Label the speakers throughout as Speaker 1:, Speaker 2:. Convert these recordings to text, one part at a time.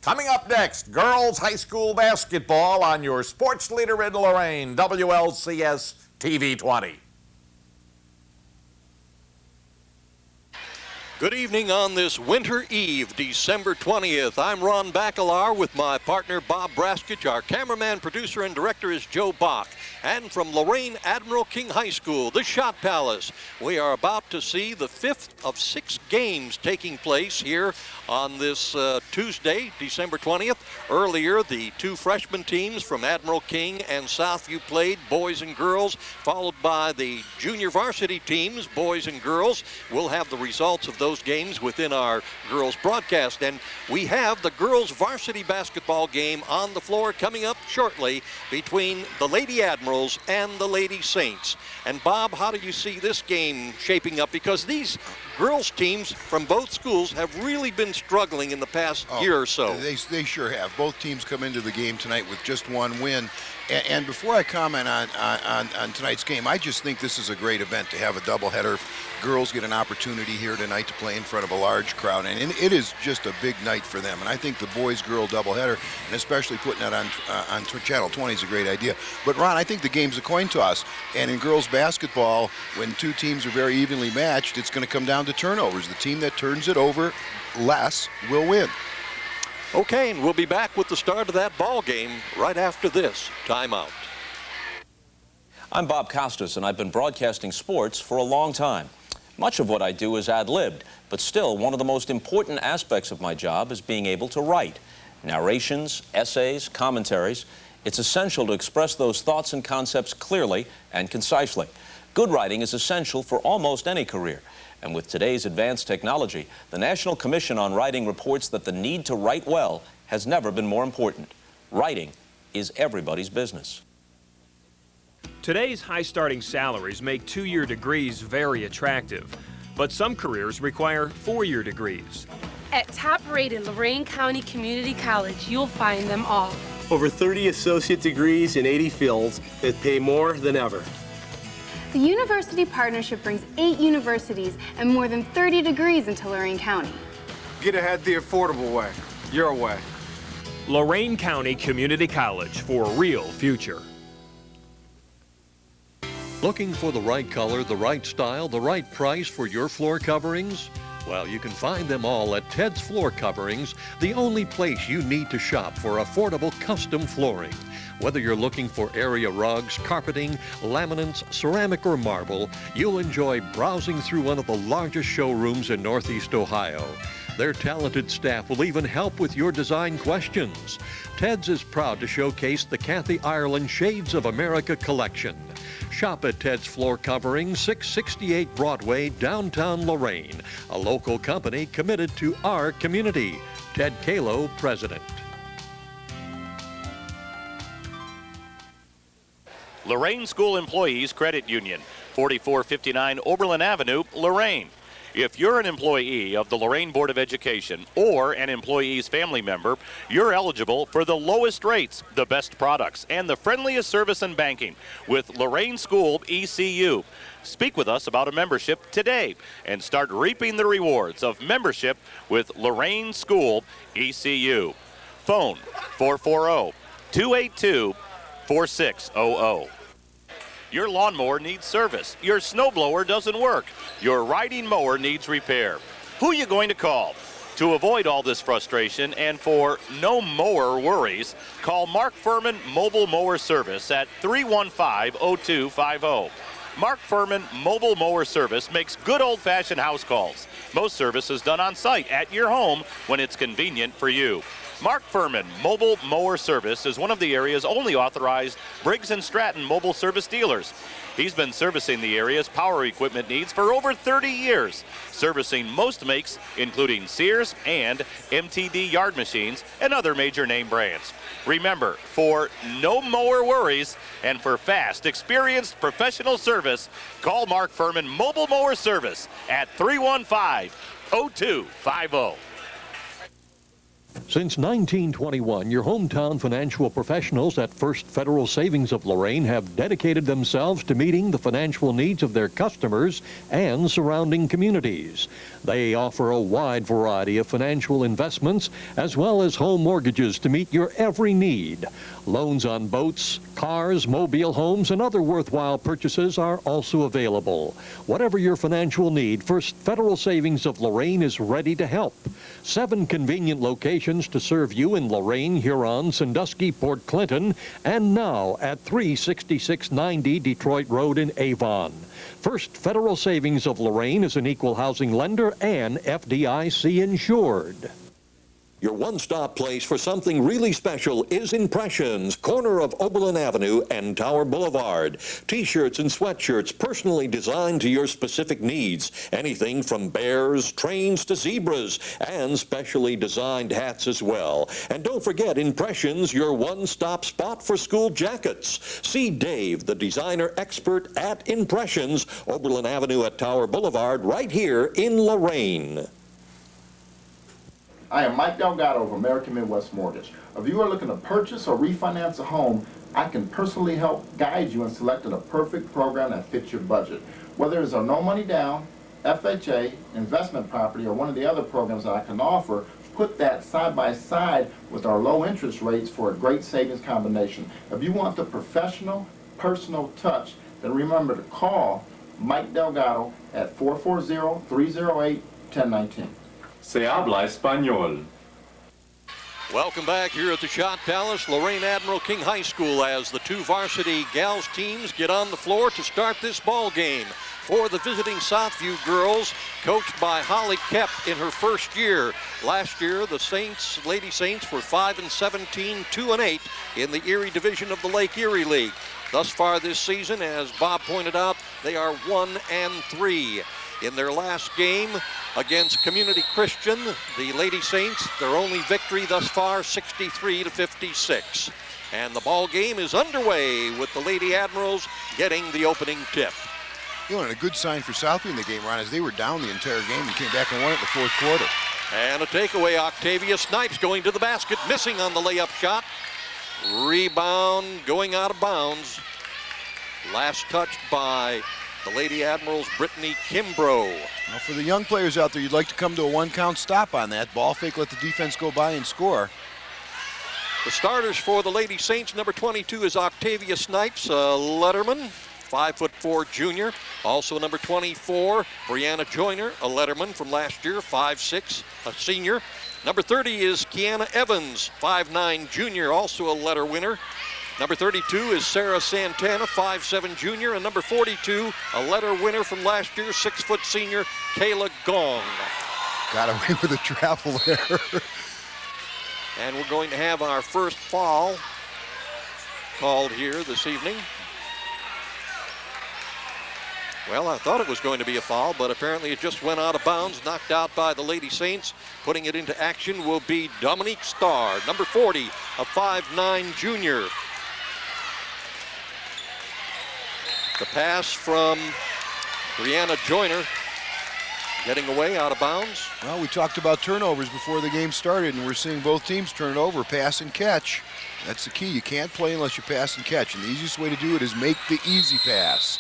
Speaker 1: Coming up next, girls high school basketball on your sports leader in Lorain, WLCS TV20.
Speaker 2: Good evening on this winter eve, December 20th. I'm Ron Bacalar with my partner Bob Braskich. Our cameraman, producer, and director is Joe Bach. And from Lorain Admiral King High School, the Shot Palace, we are about to see the 5th of 6 games taking place here on this Tuesday, December 20th. Earlier, the 2 freshman teams from Admiral King and Southview played, boys and girls, followed by the junior varsity teams, boys and girls. We'll have the results of those games within our girls broadcast, and we have the girls varsity basketball game on the floor coming up shortly between the Lady Admirals and the Lady Saints. And Bob, how do you see this game shaping up? Because these girls teams from both schools have really been struggling in the past year or so.
Speaker 3: They sure have. Both teams come into the game tonight with just 1 win. And before I comment on tonight's game, I just think this is a great event to have a doubleheader. Girls get an opportunity here tonight to play in front of a large crowd, and it is just a big night for them. And I think the boys-girl doubleheader, and especially putting that on Channel 20 is a great idea. But Ron, I think the game's a coin toss, and in girls basketball, when 2 teams are very evenly matched, it's going to come down to turnovers. The team that turns it over less will win.
Speaker 2: Okay, and we'll be back with the start of that ball game right after this timeout.
Speaker 4: I'm Bob Costas, and I've been broadcasting sports for a long time. Much of what I do is ad-libbed, but still one of the most important aspects of my job is being able to write. Narrations, essays, commentaries. It's essential to express those thoughts and concepts clearly and concisely. Good writing is essential for almost any career. And with today's advanced technology, the National Commission on Writing reports that the need to write well has never been more important. Writing is everybody's business.
Speaker 5: Today's high starting salaries make 2-year degrees very attractive, but some careers require 4-year degrees.
Speaker 6: At top-rated Lorain County Community College, you'll find them all.
Speaker 7: Over 30 associate degrees in 80 fields that pay more than ever.
Speaker 8: The University Partnership brings 8 universities and more than 30 degrees into Lorain County.
Speaker 9: Get ahead the affordable way, your way.
Speaker 5: Lorain County Community College for a real future.
Speaker 2: Looking for the right color, the right style, the right price for your floor coverings? Well, you can find them all at Ted's Floor Coverings, the only place you need to shop for affordable custom flooring. Whether you're looking for area rugs, carpeting, laminates, ceramic, or marble, you'll enjoy browsing through one of the largest showrooms in Northeast Ohio. Their talented staff will even help with your design questions. Ted's is proud to showcase the Kathy Ireland Shades of America collection. Shop at Ted's Floor Covering, 668 Broadway, downtown Lorain, a local company committed to our community. Ted Kalo, President.
Speaker 10: Lorain School Employees Credit Union, 4459 Oberlin Avenue, Lorain. If you're an employee of the Lorain Board of Education or an employee's family member, you're eligible for the lowest rates, the best products, and the friendliest service and banking with Lorain School ECU. Speak with us about a membership today and start reaping the rewards of membership with Lorain School ECU. Phone 440-282-4600. Your lawnmower needs service. Your snowblower doesn't work. Your riding mower needs repair. Who are you going to call? To avoid all this frustration and for no mower worries, call Mark Furman Mobile Mower Service at 315-0250. Mark Furman Mobile Mower Service makes good old-fashioned house calls. Most service is done on site at your home when it's convenient for you. Mark Furman Mobile Mower Service is one of the area's only authorized Briggs & Stratton mobile service dealers. He's been servicing the area's power equipment needs for over 30 years, servicing most makes, including Sears and MTD yard machines and other major name brands. Remember, for no mower worries and for fast, experienced professional service, call Mark Furman Mobile Mower Service at 315-0250.
Speaker 11: Since 1921, your hometown financial professionals at First Federal Savings of Lorain have dedicated themselves to meeting the financial needs of their customers and surrounding communities. They offer a wide variety of financial investments as well as home mortgages to meet your every need. Loans on boats, cars, mobile homes, and other worthwhile purchases are also available. Whatever your financial need, First Federal Savings of Lorain is ready to help. 7 convenient locations to serve you in Lorain, Huron, Sandusky, Port Clinton, and now at 36690 Detroit Road in Avon. First Federal Savings of Lorain is an equal housing lender and FDIC insured.
Speaker 2: Your one-stop place for something really special is Impressions, corner of Oberlin Avenue and Tower Boulevard. T-shirts and sweatshirts personally designed to your specific needs. Anything from bears, trains to zebras, and specially designed hats as well. And don't forget Impressions, your one-stop spot for school jackets. See Dave, the designer expert at Impressions, Oberlin Avenue at Tower Boulevard, right here in Lorain.
Speaker 12: I am Mike Delgado of American Midwest Mortgage. If you are looking to purchase or refinance a home, I can personally help guide you in selecting a perfect program that fits your budget. Whether it's a no money down, FHA, investment property, or one of the other programs that I can offer, put that side by side with our low interest rates for a great savings combination. If you want the professional, personal touch, then remember to call Mike Delgado at 440-308-1019.
Speaker 13: Se habla español.
Speaker 2: Welcome back here at the Shot Palace, Lorain Admiral King High School, as the 2 varsity gals teams get on the floor to start this ball game. For the visiting Southview girls, coached by Holly Kepp in her first year. Last year, the Saints, Lady Saints, were 5-17, 2-8 in the Erie division of the Lake Erie League. Thus far this season, as Bob pointed out, they are 1-3. In their last game against Community Christian, the Lady Saints, their only victory thus far, 63-56. And the ball game is underway with the Lady Admirals getting the opening tip.
Speaker 3: You know, and a good sign for Southview in the game, Ron, is they were down the entire game and came back and won it in the 4th quarter.
Speaker 2: And a takeaway, Octavia Snipes going to the basket, missing on the layup shot. Rebound going out of bounds. Last touched by the Lady Admirals, Brittany Kimbrough.
Speaker 3: Now for the young players out there, you'd like to come to a 1-count stop on that. Ball fake, let the defense go by and score.
Speaker 2: The starters for the Lady Saints, number 22 is Octavia Snipes, Letterman, 5'4" junior. Also number 24, Brianna Joyner, a Letterman from last year, 5'6", a senior. Number 30 is Kiana Evans, 5'9" junior, also a letter winner. Number 32 is Sarah Santana, 5'7" junior, and number 42, a letter winner from last year, 6' senior, Kayla Gong.
Speaker 3: Got away with a travel there.
Speaker 2: And we're going to have our first foul called here this evening. Well, I thought it was going to be a foul, but apparently it just went out of bounds, knocked out by the Lady Saints. Putting it into action will be Dominique Starr, number 40, a 5'9" junior. The pass from Brianna Joyner, getting away out of bounds.
Speaker 3: Well, we talked about turnovers before the game started, and we're seeing both teams turn it over, pass and catch. That's the key. You can't play unless you pass and catch, and the easiest way to do it is make the easy pass.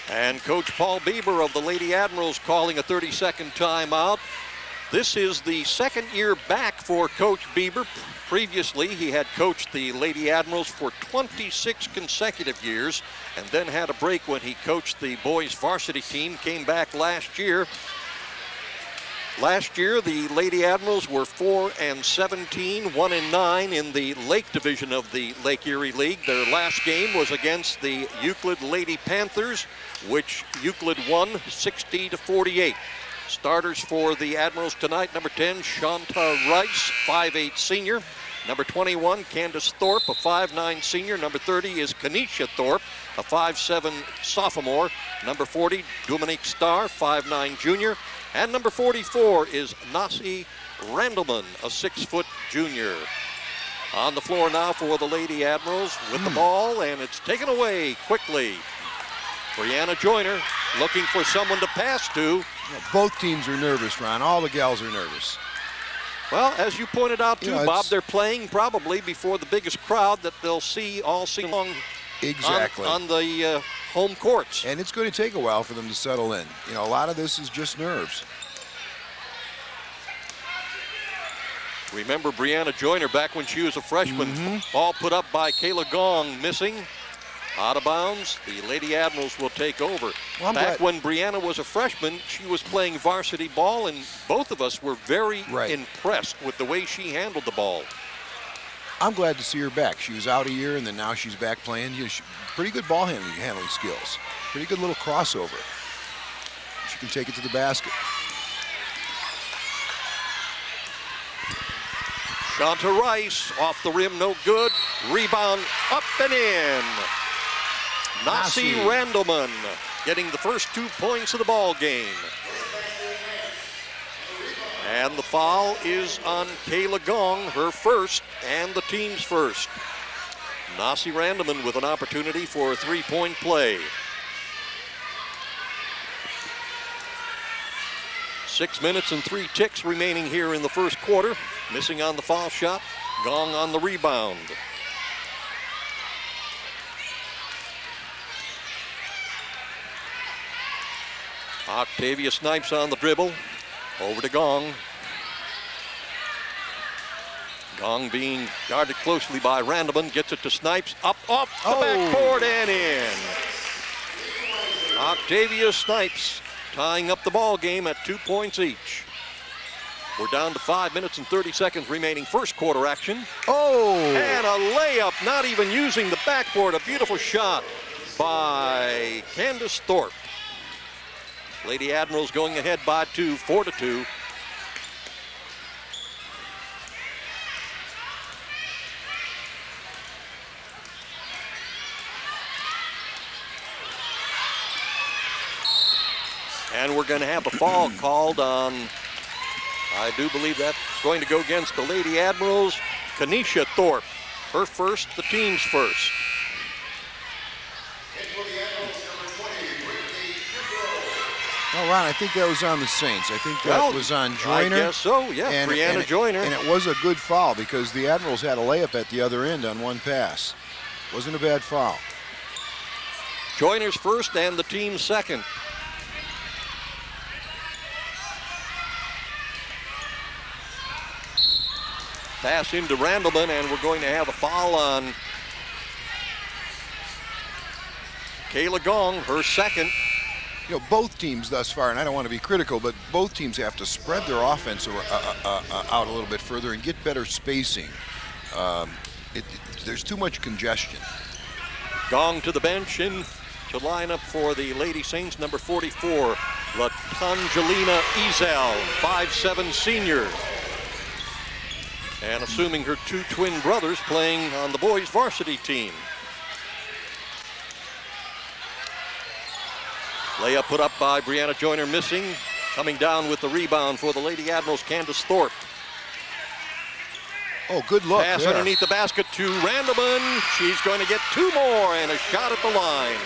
Speaker 2: And Coach Paul Bieber of the Lady Admirals calling a 30-second timeout. This is the second year back for Coach Bieber. Previously, he had coached the Lady Admirals for 26 consecutive years and then had a break when he coached the boys varsity team, came back last year. Last year, the Lady Admirals were 4-17, 1-9 in the Lake Division of the Lake Erie League. Their last game was against the Euclid Lady Panthers, which Euclid won 60-48. Starters for the Admirals tonight, number 10, Shanta Rice, 5'8" senior. Number 21, Candace Thorpe, a 5'9" senior. Number 30 is Kanisha Thorpe, a 5'7" sophomore. Number 40, Dominique Starr, 5'9" junior. And number 44 is Nasi Randleman, a 6' junior. On the floor now for the Lady Admirals with the ball, and it's taken away quickly. Brianna Joyner looking for someone to pass to.
Speaker 3: Both teams are nervous, Ron. All the gals are nervous.
Speaker 2: Well, as you pointed out too,
Speaker 3: You know,
Speaker 2: Bob, they're playing probably before the biggest crowd that they'll see all season long.
Speaker 3: Exactly.
Speaker 2: On the home courts.
Speaker 3: And it's going to take a while for them to settle in. You know, a lot of this is just nerves.
Speaker 2: Remember Brianna Joyner back when she was a freshman. Ball put up by Kayla Gong, missing. Out of bounds. The Lady Admirals will take over.
Speaker 3: Well,
Speaker 2: back when Brianna was a freshman, she was playing varsity ball, and both of us were very impressed with the way she handled the ball.
Speaker 3: I'm glad to see her back. She was out a year, and then now she's back playing. You know, pretty good ball handling skills. Pretty good little crossover. She can take it to the basket.
Speaker 2: Shanta Rice off the rim, no good. Rebound up and in. Nasi Randleman getting the first 2 points of the ball game. And the foul is on Kayla Gong, her first and the team's first. Nasi Randleman with an opportunity for a three-point play. 6 minutes and 3 ticks remaining here in the first quarter. Missing on the foul shot, Gong on the rebound. Octavia Snipes on the dribble. Over to Gong. Gong being guarded closely by Randleman. Gets it to Snipes. Up off the backboard and in. Octavia Snipes tying up the ball game at 2 points each. We're down to 5 minutes and 30 seconds remaining first quarter action. And a layup, not even using the backboard. A beautiful shot by Candace Thorpe. Lady Admirals going ahead by 2, 4-2. And we're going to have a foul called on, I do believe that's going to go against the Lady Admirals. Kanisha Thorpe, her first, the team's first.
Speaker 3: Well, Ron, I think that was on the Saints. I think that was on Joyner.
Speaker 2: I guess so, yeah, Brianna Joyner.
Speaker 3: And it was a good foul because the Admirals had a layup at the other end on one pass. Wasn't a bad foul.
Speaker 2: Joyner's first and the team's second. Pass into Randleman, and we're going to have a foul on Kayla Gong, her second.
Speaker 3: You know, both teams thus far, and I don't want to be critical, but both teams have to spread their offense out a little bit further and get better spacing. There's too much congestion.
Speaker 2: Gong to the bench and to line up for the Lady Saints, number 44, Latangelina Ezel, 5'7" senior. And assuming her two twin brothers playing on the boys' varsity team. Layup put up by Brianna Joyner, missing. Coming down with the rebound for the Lady Admirals, Candace Thorpe.
Speaker 3: Oh, good look.
Speaker 2: Pass underneath the basket to Randleman. She's going to get two more and a shot at the line.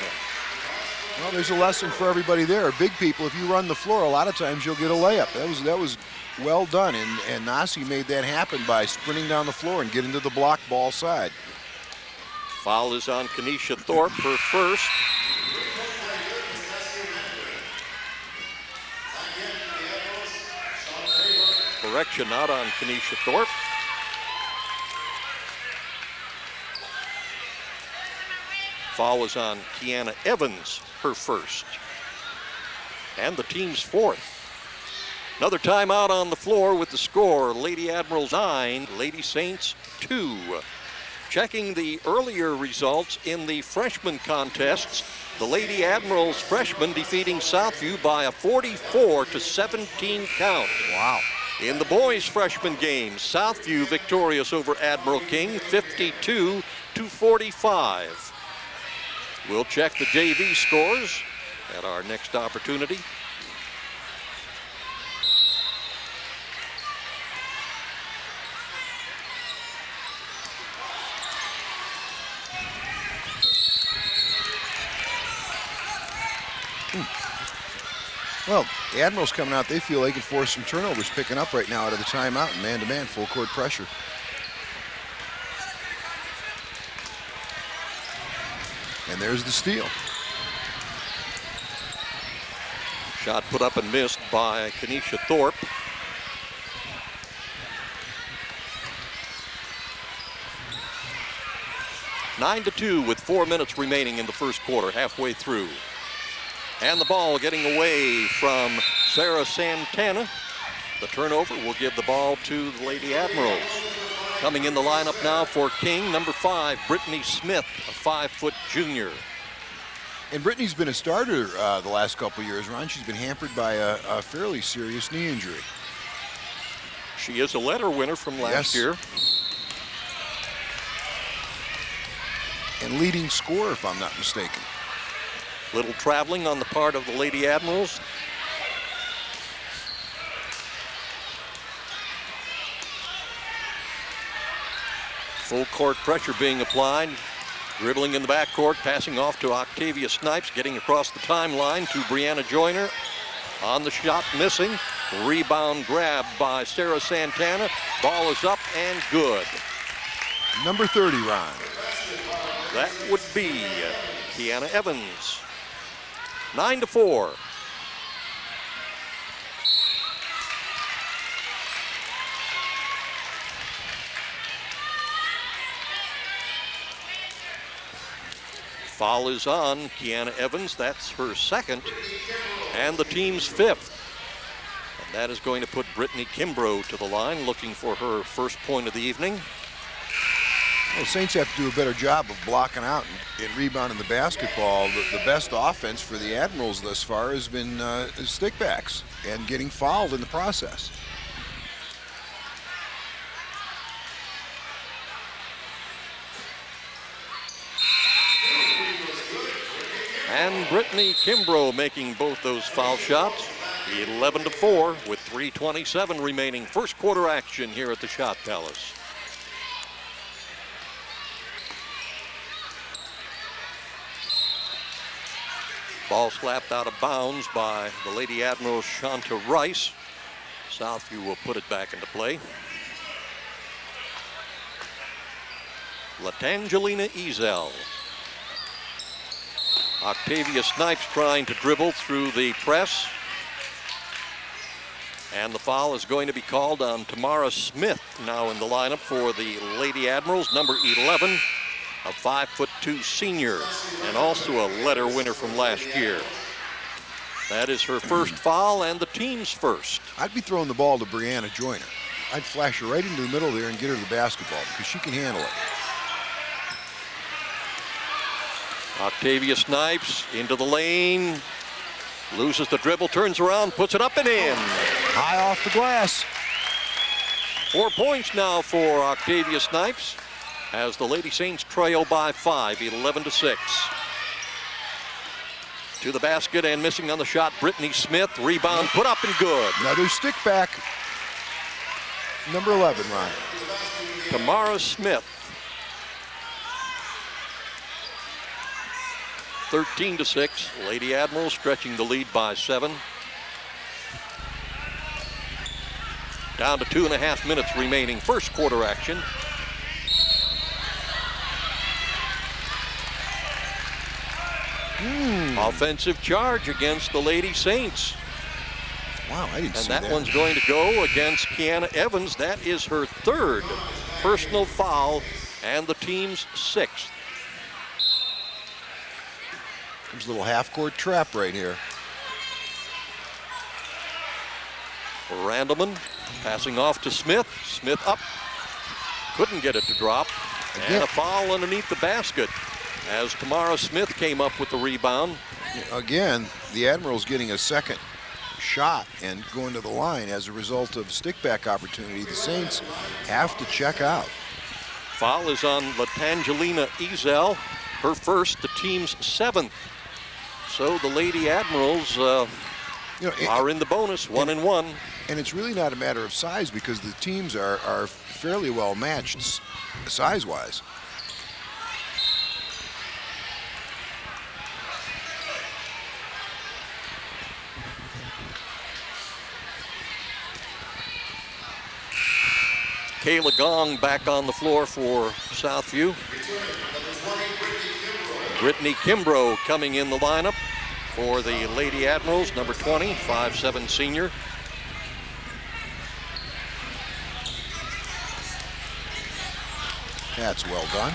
Speaker 3: Well, there's a lesson for everybody there. Big people, if you run the floor, a lot of times you'll get a layup. That was well done, and Nasi made that happen by sprinting down the floor and getting to the block ball side.
Speaker 2: Foul is on Kanisha Thorpe, her first. Correction, not on Kanisha Thorpe. Foul is on Kiana Evans, her first. And the team's fourth. Another timeout on the floor with the score. Lady Admirals 9, Lady Saints 2. Checking the earlier results in the freshman contests. The Lady Admirals freshmen defeating Southview by a 44-17 count.
Speaker 3: Wow.
Speaker 2: In the boys' freshman game, Southview victorious over Admiral King, 52-45. We'll check the JV scores at our next opportunity.
Speaker 3: Well, the Admirals coming out, they feel they can force some turnovers, picking up right now out of the timeout and man-to-man, full court pressure. And there's the steal.
Speaker 2: Shot put up and missed by Kenesha Thorpe. Nine to 2 with 4 minutes remaining in the first quarter, halfway through. And the ball getting away from Sarah Santana. The turnover will give the ball to the Lady Admirals. Coming in the lineup now for King, number 5, Brittany Smith, a 5-foot junior.
Speaker 3: And Brittany's been a starter the last couple of years, Ron. She's been hampered by a fairly serious knee injury.
Speaker 2: She is a letter winner from last year.
Speaker 3: And leading scorer, if I'm not mistaken.
Speaker 2: Little traveling on the part of the Lady Admirals. Full court pressure being applied. Dribbling in the backcourt, passing off to Octavia Snipes, getting across the timeline to Brianna Joyner. On the shot, missing. Rebound grab by Sarah Santana. Ball is up and good.
Speaker 3: Number 30, Ron.
Speaker 2: That would be Kiana Evans. 9 to 4. Foul is on Kiana Evans. That's her second and the team's 5th. And that is going to put Brittany Kimbrough to the line, looking for her first point of the evening.
Speaker 3: Well, the Saints have to do a better job of blocking out and rebounding the basketball. The best offense for the Admirals thus far has been stickbacks and getting fouled in the process.
Speaker 2: And Brittany Kimbrough making both those foul shots. 11 to 4 with 3:27 remaining. First quarter action here at the Shot Palace. Ball slapped out of bounds by the Lady Admiral Shanta Rice. Southview will put it back into play. Latangelina Ezel. Octavia Snipes trying to dribble through the press. And the foul is going to be called on Tamara Smith, now in the lineup for the Lady Admirals, number 11. A 5'2" senior, and also a letter winner from last year. That is her first foul and the team's first.
Speaker 3: I'd be throwing the ball to Brianna Joyner. I'd flash her right into the middle there and get her the basketball because she can handle it.
Speaker 2: Octavia Snipes into the lane, loses the dribble, turns around, puts it up and in.
Speaker 3: High off the glass.
Speaker 2: 4 points now for Octavia Snipes, as the Lady Saints trail by 5, 11 to 6. To the basket and missing on the shot, Brittany Smith. Rebound put up and good.
Speaker 3: Another stick back. Number 11, Ron.
Speaker 2: Tamara Smith. 13 to 6. Lady Admiral stretching the lead by 7. Down to 2.5 minutes remaining. First quarter action. Offensive charge against the Lady Saints.
Speaker 3: Wow, I didn't see that.
Speaker 2: And that one's going to go against Kiana Evans. That is her 3rd personal foul and the team's 6th.
Speaker 3: There's a little half-court trap right here.
Speaker 2: Randleman passing off to Smith. Smith up. Couldn't get it to drop. And a foul underneath the basket as Tamara Smith came up with the rebound.
Speaker 3: Again, the Admirals getting a second shot and going to the line as a result of stick-back opportunity. The Saints have to check out.
Speaker 2: Foul is on Latangelina Ezel, her first, the team's 7th. So the Lady Admirals are in the bonus, 1-1.
Speaker 3: And it's really not a matter of size because the teams are fairly well matched size-wise.
Speaker 2: Kayla Gong back on the floor for Southview. Brittany Kimbrough coming in the lineup for the Lady Admirals, number 20, 5'7" senior.
Speaker 3: That's well done.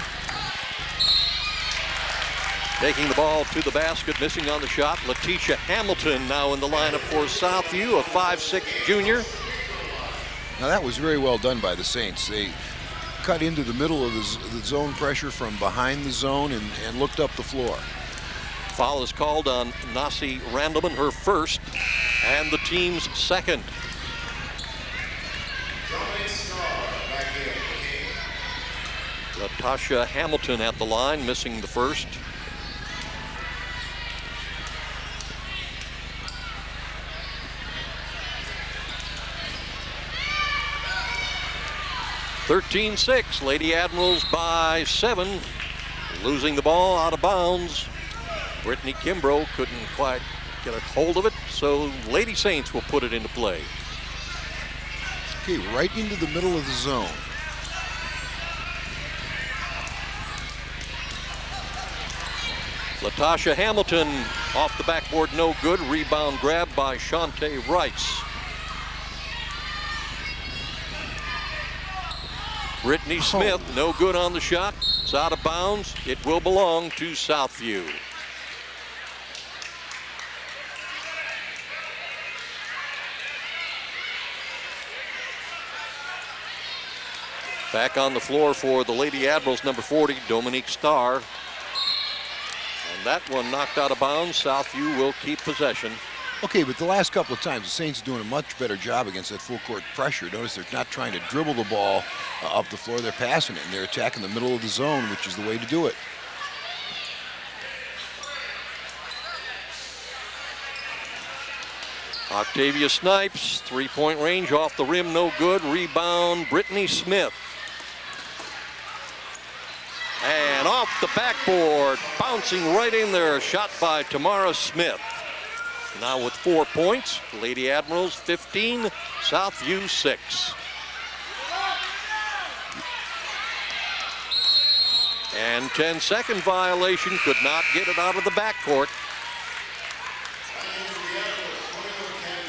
Speaker 2: Taking the ball to the basket, missing on the shot. Letitia Hamilton now in the lineup for Southview, a 5'6" junior.
Speaker 3: Now that was very well done by the Saints. They cut into the middle of the zone pressure from behind the zone and looked up the floor.
Speaker 2: Foul is called on Nasi Randleman, her first, and the team's second. Latasha Hamilton at the line, missing the first. (13-6), Lady Admirals by 7, losing the ball out of bounds. Brittany Kimbrough couldn't quite get a hold of it, so Lady Saints will put it into play.
Speaker 3: Okay, right into the middle of the zone.
Speaker 2: Latasha Hamilton off the backboard, no good. Rebound grab by Shantae Rice. Brittany Smith, no good on the shot. It's out of bounds. It will belong to Southview. Back on the floor for the Lady Admirals, number 40, Dominique Starr. And that one knocked out of bounds. Southview will keep possession.
Speaker 3: Okay, but the last couple of times, the Saints are doing a much better job against that full court pressure. Notice they're not trying to dribble the ball up the floor. They're passing it, and they're attacking the middle of the zone, which is the way to do it.
Speaker 2: Octavia Snipes, three-point range off the rim, no good. Rebound, Brittany Smith. And off the backboard, bouncing right in there, shot by Tamara Smith. Now with 4 points, Lady Admirals 15, Southview 6. And 10-second violation, could not get it out of the backcourt.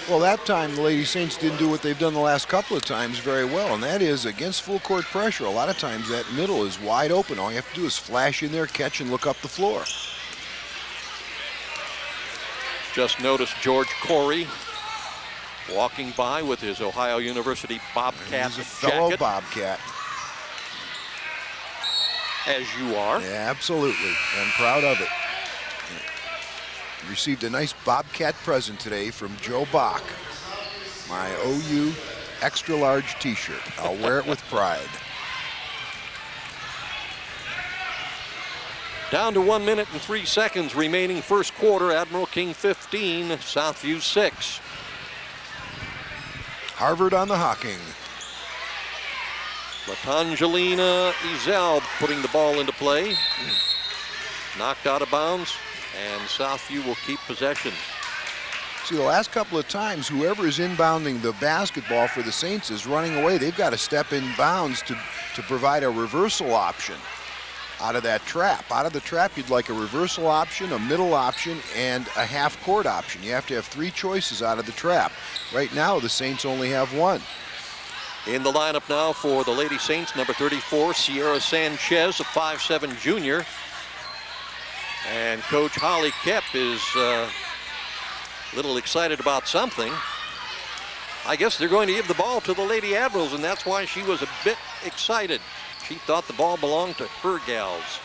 Speaker 3: Well, that time the Lady Saints didn't do what they've done the last couple of times very well, and that is against full court pressure. A lot of times that middle is wide open. All you have to do is flash in there, catch, and look up the floor.
Speaker 2: Just noticed George Corey walking by with his Ohio University Bobcat
Speaker 3: He's a fellow
Speaker 2: jacket.
Speaker 3: Bobcat.
Speaker 2: As you are.
Speaker 3: Yeah, absolutely. I'm proud of it. Received a nice Bobcat present today from Joe Bach. My OU extra large t-shirt. I'll wear it with pride.
Speaker 2: Down to 1 minute and 3 seconds remaining first quarter. Admiral King 15, Southview 6.
Speaker 3: Harvard on the hawking.
Speaker 2: Latangelina Ezel putting the ball into play. Knocked out of bounds, and Southview will keep possession.
Speaker 3: See, the last couple of times, whoever is inbounding the basketball for the Saints is running away. They've got to step in bounds to provide a reversal option out of that trap. Out of the trap, you'd like a reversal option, a middle option, and a half-court option. You have to have 3 choices out of the trap. Right now, the Saints only have 1.
Speaker 2: In the lineup now for the Lady Saints, number 34, Sierra Sanchez, a 5'7" junior. And Coach Holly Kep is a little excited about something. I guess they're going to give the ball to the Lady Admirals, and that's why she was a bit excited. She thought the ball belonged to her gals.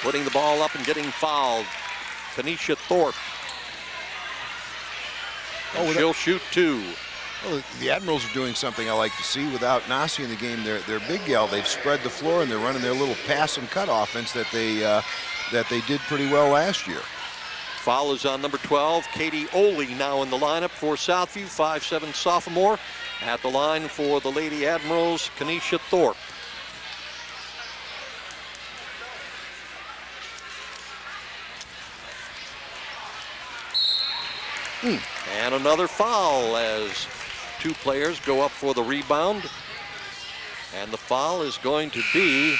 Speaker 2: Putting the ball up and getting fouled, Kenesha Thorpe. And she'll shoot 2.
Speaker 3: Well, the Admirals are doing something I like to see. Without Nasi in the game, they're big gal. They've spread the floor, and they're running their little pass and cut offense that they did pretty well last year.
Speaker 2: Foul is on number 12, Katie Oley, now in the lineup for Southview, 5'7" sophomore. At the line for the Lady Admirals, Kenesha Thorpe. And another foul as 2 players go up for the rebound. And the foul is going to be...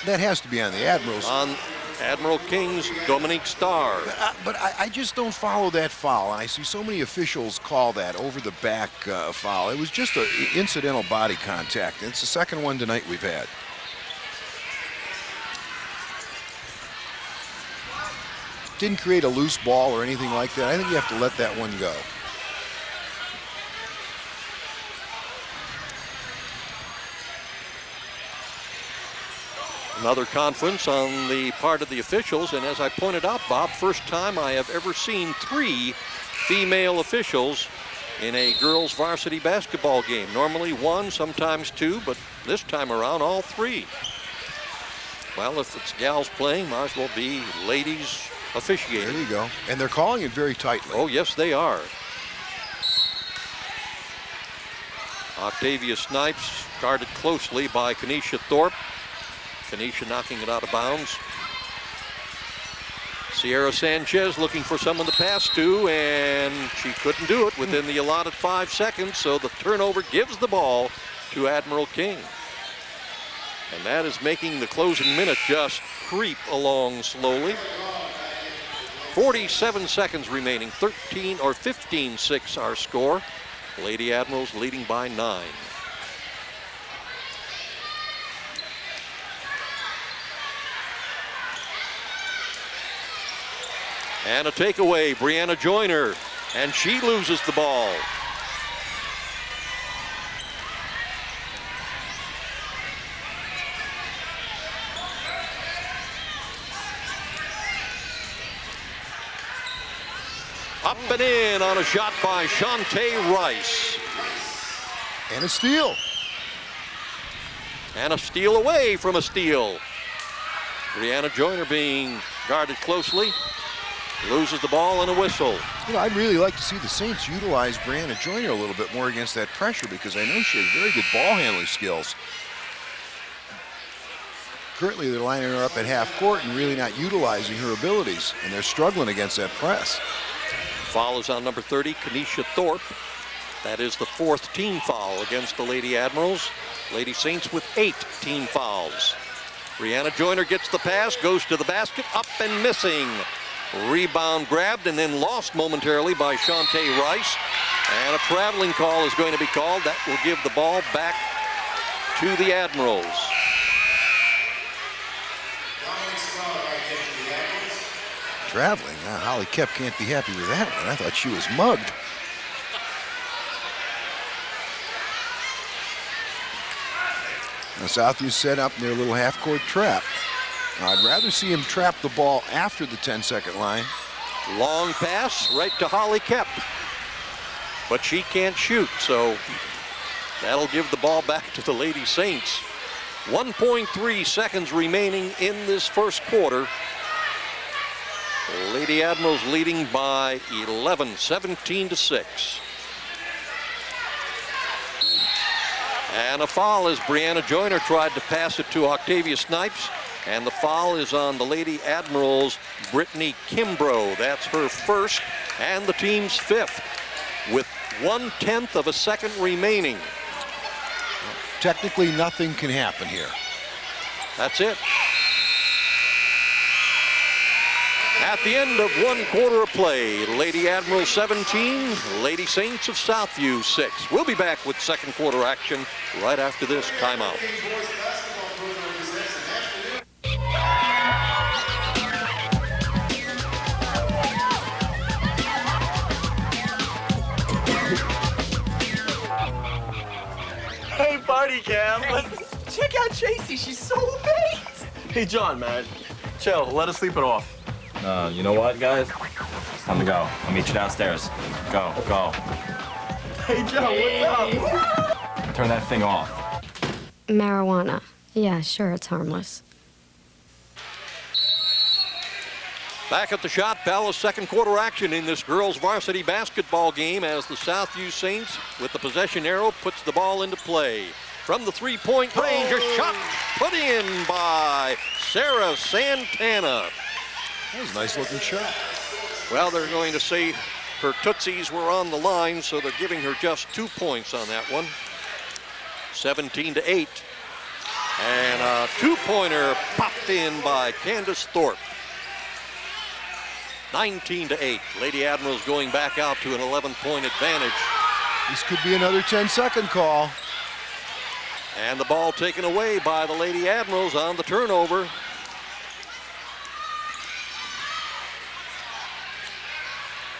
Speaker 3: That has to be on the Admirals.
Speaker 2: On Admiral King's Dominique Starr.
Speaker 3: But I just don't follow that foul. And I see so many officials call that over-the-back foul. It was just an incidental body contact. It's the second one tonight we've had. Didn't create a loose ball or anything like that. I think you have to let that one go.
Speaker 2: Another conference on the part of the officials, and as I pointed out, Bob, first time I have ever seen 3 female officials in a girls varsity basketball game. Normally 1, sometimes 2, but this time around all 3. Well, if it's gals playing, might as well be ladies officiating.
Speaker 3: There you go. And they're calling it very tightly.
Speaker 2: Oh, yes, they are. Octavia Snipes guarded closely by Kenesha Thorpe. Kenesha knocking it out of bounds. Sierra Sanchez looking for someone to pass to, and she couldn't do it within the allotted 5 seconds, so the turnover gives the ball to Admiral King. And that is making the closing minute just creep along slowly. 47 seconds remaining, 15-6 our score. Lady Admirals leading by 9. And a takeaway, Brianna Joyner, and she loses the ball. Up and in on a shot by Shantae Rice.
Speaker 3: And a steal.
Speaker 2: And a steal away from a steal. Brianna Joyner being guarded closely. Loses the ball and a whistle.
Speaker 3: You know, I'd really like to see the Saints utilize Brianna Joyner a little bit more against that pressure, because I know she has very good ball handling skills. Currently, they're lining her up at half court and really not utilizing her abilities, and they're struggling against that press.
Speaker 2: Foul is on number 30, Kenesha Thorpe. That is the 4th team foul against the Lady Admirals. Lady Saints with 8 team fouls. Brianna Joyner gets the pass, goes to the basket, up and missing. Rebound grabbed and then lost momentarily by Shantae Rice. And a traveling call is going to be called. That will give the ball back to the Admirals.
Speaker 3: Traveling. Holly Kep can't be happy with that one. I thought she was mugged. Now Southview set up their little half-court trap. Now, I'd rather see him trap the ball after the 10-second line.
Speaker 2: Long pass right to Holly Kep. But she can't shoot, so that'll give the ball back to the Lady Saints. 1.3 seconds remaining in this first quarter. Lady Admirals leading by 11, 17-6. And a foul as Brianna Joyner tried to pass it to Octavia Snipes. And the foul is on the Lady Admirals, Brittany Kimbrough. That's her first and the team's 5th with 1/10 of a second remaining.
Speaker 3: Technically, nothing can happen here.
Speaker 2: That's it. At the end of 1 quarter of play, Lady Admiral 17, Lady Saints of Southview 6. We'll be back with second quarter action right after this timeout.
Speaker 7: Hey, party cam. Check out Tracy. She's so late. Hey, John, man. Chill. Let us sleep it off.
Speaker 14: You know what, guys? Time to go. I'll meet you downstairs. Go, go.
Speaker 7: Hey, Joe, what's up?
Speaker 14: Turn that thing off.
Speaker 15: Marijuana. Yeah, sure, it's harmless.
Speaker 2: Back at the shot palace, second quarter action in this girls varsity basketball game as the Southview Saints with the possession arrow puts the ball into play. From the three-point range, a shot put in by Sarah Santana.
Speaker 3: That was a nice looking shot.
Speaker 2: Well, they're going to say her tootsies were on the line, so they're giving her just 2 points on that one. 17-8. And a two-pointer popped in by Candace Thorpe. 19-8. Lady Admirals going back out to an 11-point advantage.
Speaker 3: This could be another 10-second call.
Speaker 2: And the ball taken away by the Lady Admirals on the turnover.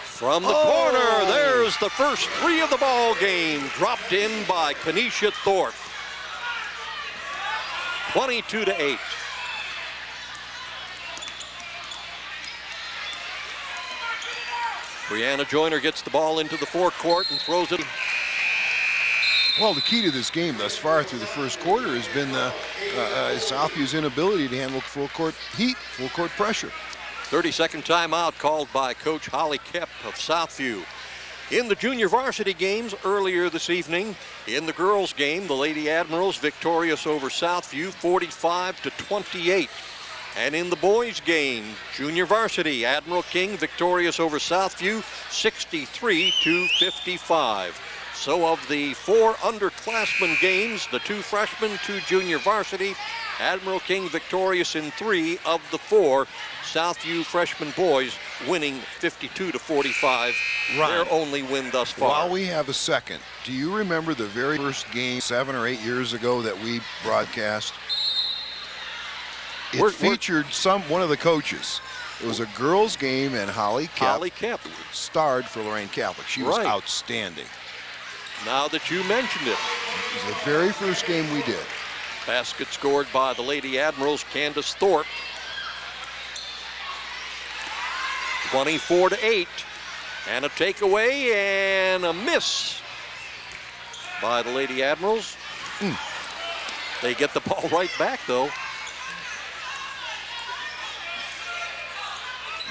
Speaker 2: From the corner, there's the first three of the ball game, dropped in by Kenesha Thorpe. 22-8. Brianna Joyner gets the ball into the forecourt and throws it.
Speaker 3: Well, the key to this game thus far through the first quarter has been Southview's inability to handle full court heat, full court pressure.
Speaker 2: 30-second timeout called by Coach Holly Kemp of Southview. In the junior varsity games earlier this evening, in the girls game, the Lady Admirals victorious over Southview 45-28. And in the boys game, junior varsity, Admiral King victorious over Southview 63-55. So of the four underclassmen games, the two freshmen, two junior varsity, Admiral King victorious in 3 of the 4. Southview freshman boys winning 52-45. Their only win thus far.
Speaker 3: While we have a second, do you remember the very first game 7 or 8 years ago that we broadcast? It featured one of the coaches. It was a girls' game, and Holly Kemp starred for Lorain Catholic. She was outstanding.
Speaker 2: Now that you mentioned it.
Speaker 3: It was the very first game we did.
Speaker 2: Basket scored by the Lady Admirals, Candace Thorpe. 24-8. And a takeaway and a miss by the Lady Admirals. They get the ball right back, though.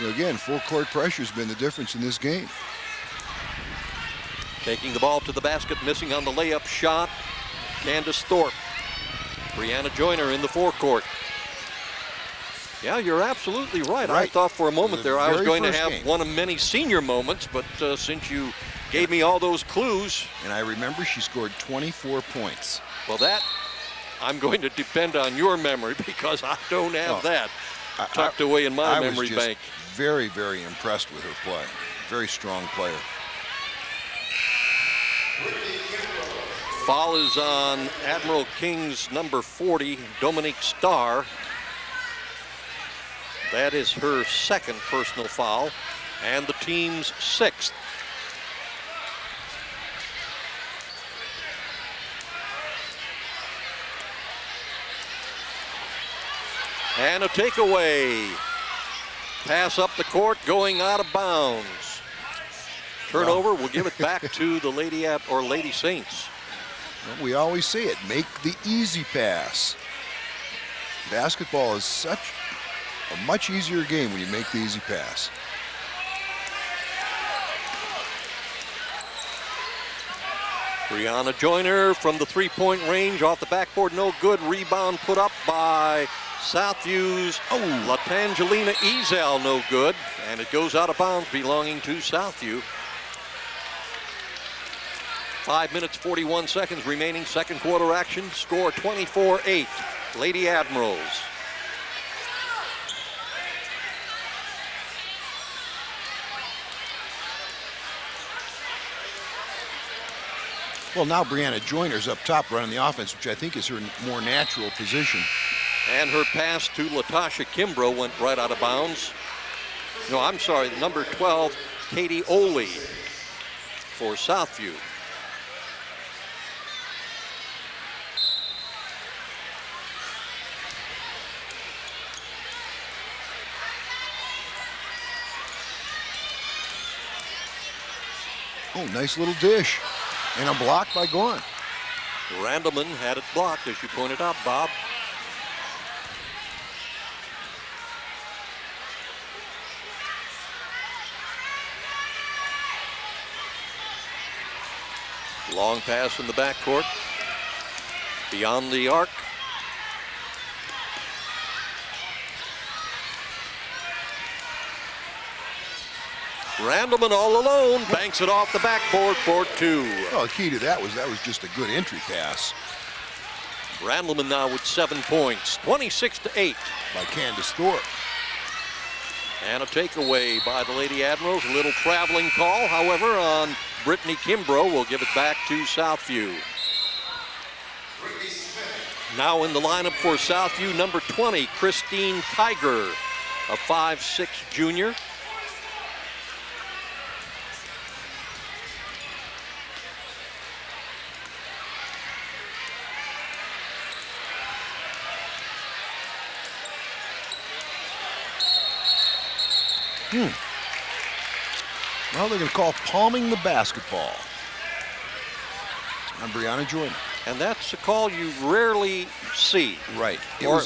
Speaker 3: Again, full court pressure has been the difference in this game.
Speaker 2: Taking the ball to the basket, missing on the layup shot, Candace Thorpe. Brianna Joyner in the forecourt. Yeah, you're absolutely right. I thought for a moment there I was going to have one of many senior moments, but since you gave me all those clues.
Speaker 3: And I remember she scored 24 points.
Speaker 2: Well, that I'm going to depend on your memory because I don't have that tucked away in my memory bank.
Speaker 3: I was just very, very impressed with her play. Very strong player.
Speaker 2: Foul is on Admiral King's number 40, Dominique Starr. That is her second personal foul and the team's 6th. And a takeaway. Pass up the court, going out of bounds. Turnover, we'll give it back to the Lady Saints.
Speaker 3: Well, we always say it, make the easy pass. Basketball is such a much easier game when you make the easy pass.
Speaker 2: Brianna Joyner from the three-point range off the backboard, no good. Rebound put up by Southview's Latangelina Ezel, no good. And it goes out of bounds, belonging to Southview. 5 minutes, 41 seconds remaining, second quarter action. Score 24-8, Lady Admirals.
Speaker 3: Well, now Brianna Joyner's up top running the offense, which I think is her more natural position.
Speaker 2: And her pass to Latasha Kimbrough went right out of bounds. No, I'm sorry, number 12, Katie Oley for Southview.
Speaker 3: Oh, nice little dish. And a block by Gorn.
Speaker 2: Randleman had it blocked, as you pointed out, Bob. Long pass in the backcourt. Beyond the arc. Randleman all alone, banks it off the backboard for 2.
Speaker 3: Well, the key to that was just a good entry pass.
Speaker 2: Randleman now with 7 points, 26-8.
Speaker 3: By Candace Thorpe.
Speaker 2: And a takeaway by the Lady Admirals. A little traveling call, however, on Brittany Kimbrough. Will give it back to Southview. Now in the lineup for Southview, number 20, Christine Tiger, a 5'6" junior.
Speaker 3: Well, they're going to call palming the basketball on Brianna Jordan.
Speaker 2: And that's a call you rarely see.
Speaker 3: Right.
Speaker 2: Or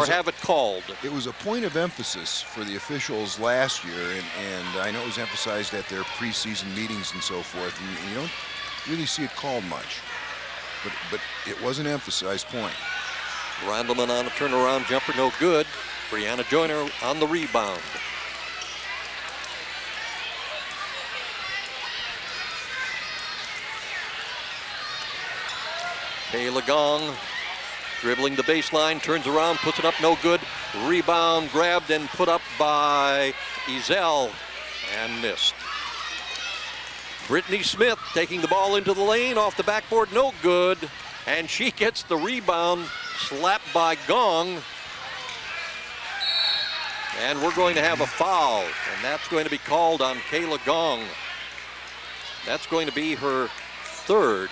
Speaker 2: have it called.
Speaker 3: It was a point of emphasis for the officials last year, and I know it was emphasized at their preseason meetings and so forth, and you don't really see it called much. But it was an emphasized point.
Speaker 2: Randleman on a turnaround jumper, no good. Brianna Joyner on the rebound. Kayla Gong dribbling the baseline, turns around, puts it up, no good. Rebound grabbed and put up by Ezel and missed. Brittany Smith taking the ball into the lane, off the backboard, no good. And she gets the rebound, slapped by Gong. And we're going to have a foul, and that's going to be called on Kayla Gong. That's going to be her third.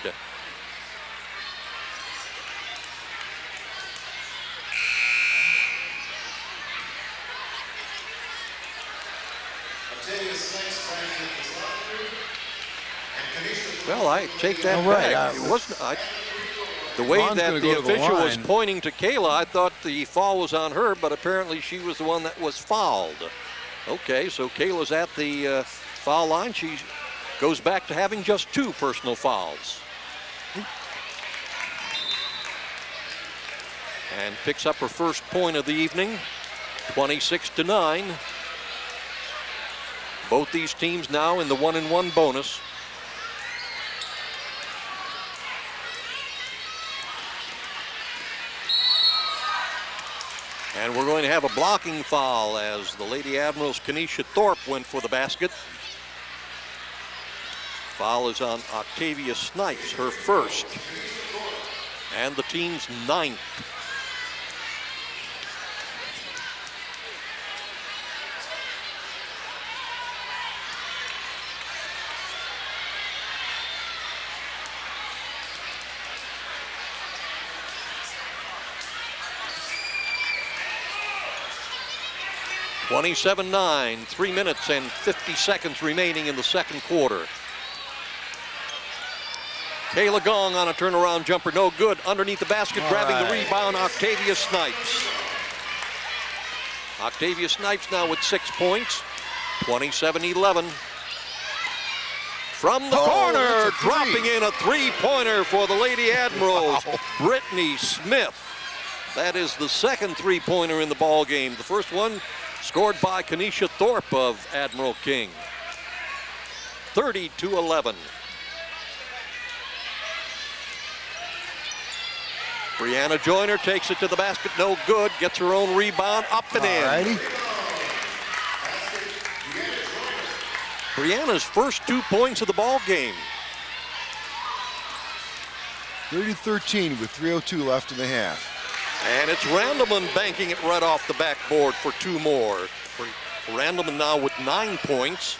Speaker 2: Well, I take that back. It wasn't. The way that the official was pointing to Kayla, I thought the foul was on her, but apparently she was the one that was fouled. Okay, so Kayla's at the foul line. She goes back to having just 2 personal fouls. And picks up her first point of the evening, 26-9. Both these teams now in the 1-and-1 bonus. And we're going to have a blocking foul as the Lady Admirals' Kenesha Thorpe went for the basket. Foul is on Octavia Snipes, her first, and the team's 9th. (27-9), 3 minutes and 50 seconds remaining in the second quarter. Kayla Gong on a turnaround jumper, no good. Underneath the basket, grabbing the rebound, Octavia Snipes. Octavia Snipes now with 6 points, 27-11. From the corner, dropping in a 3-pointer for the Lady Admirals, Brittany Smith. That is the second 3-pointer in the ball game. The first one scored by Kenesha Thorpe of Admiral King. 30-11. Brianna Joyner takes it to the basket, no good. Gets her own rebound, up and in. Brianna's first 2 points of the ball game.
Speaker 3: 30-13 with 3:02 left in the half.
Speaker 2: And it's Randleman banking it right off the backboard for 2 more. Randleman now with 9 points.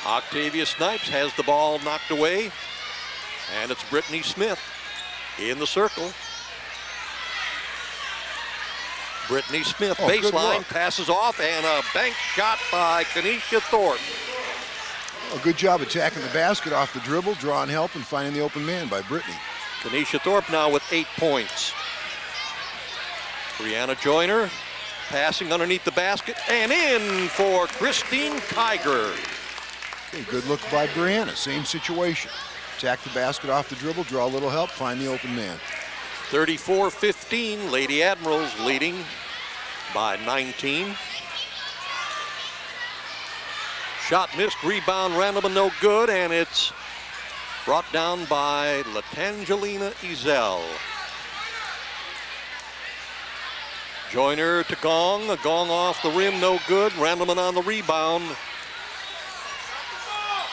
Speaker 2: Octavia Snipes has the ball knocked away. And it's Brittany Smith in the circle. Brittany Smith, baseline, passes off, and a bank shot by Kenesha Thorpe.
Speaker 3: A good job attacking the basket off the dribble, drawing help, and finding the open man by Brittany.
Speaker 2: Kenesha Thorpe now with 8 points. Brianna Joyner passing underneath the basket and in for Christine Tiger.
Speaker 3: Okay, good look by Brianna, same situation. Attack the basket off the dribble, draw a little help, find the open man.
Speaker 2: 34-15, Lady Admirals leading by 19. Shot missed, rebound, Randleman no good, and it's brought down by Latangelina Ezel. Joyner to Gong, a Gong off the rim, no good. Randleman on the rebound.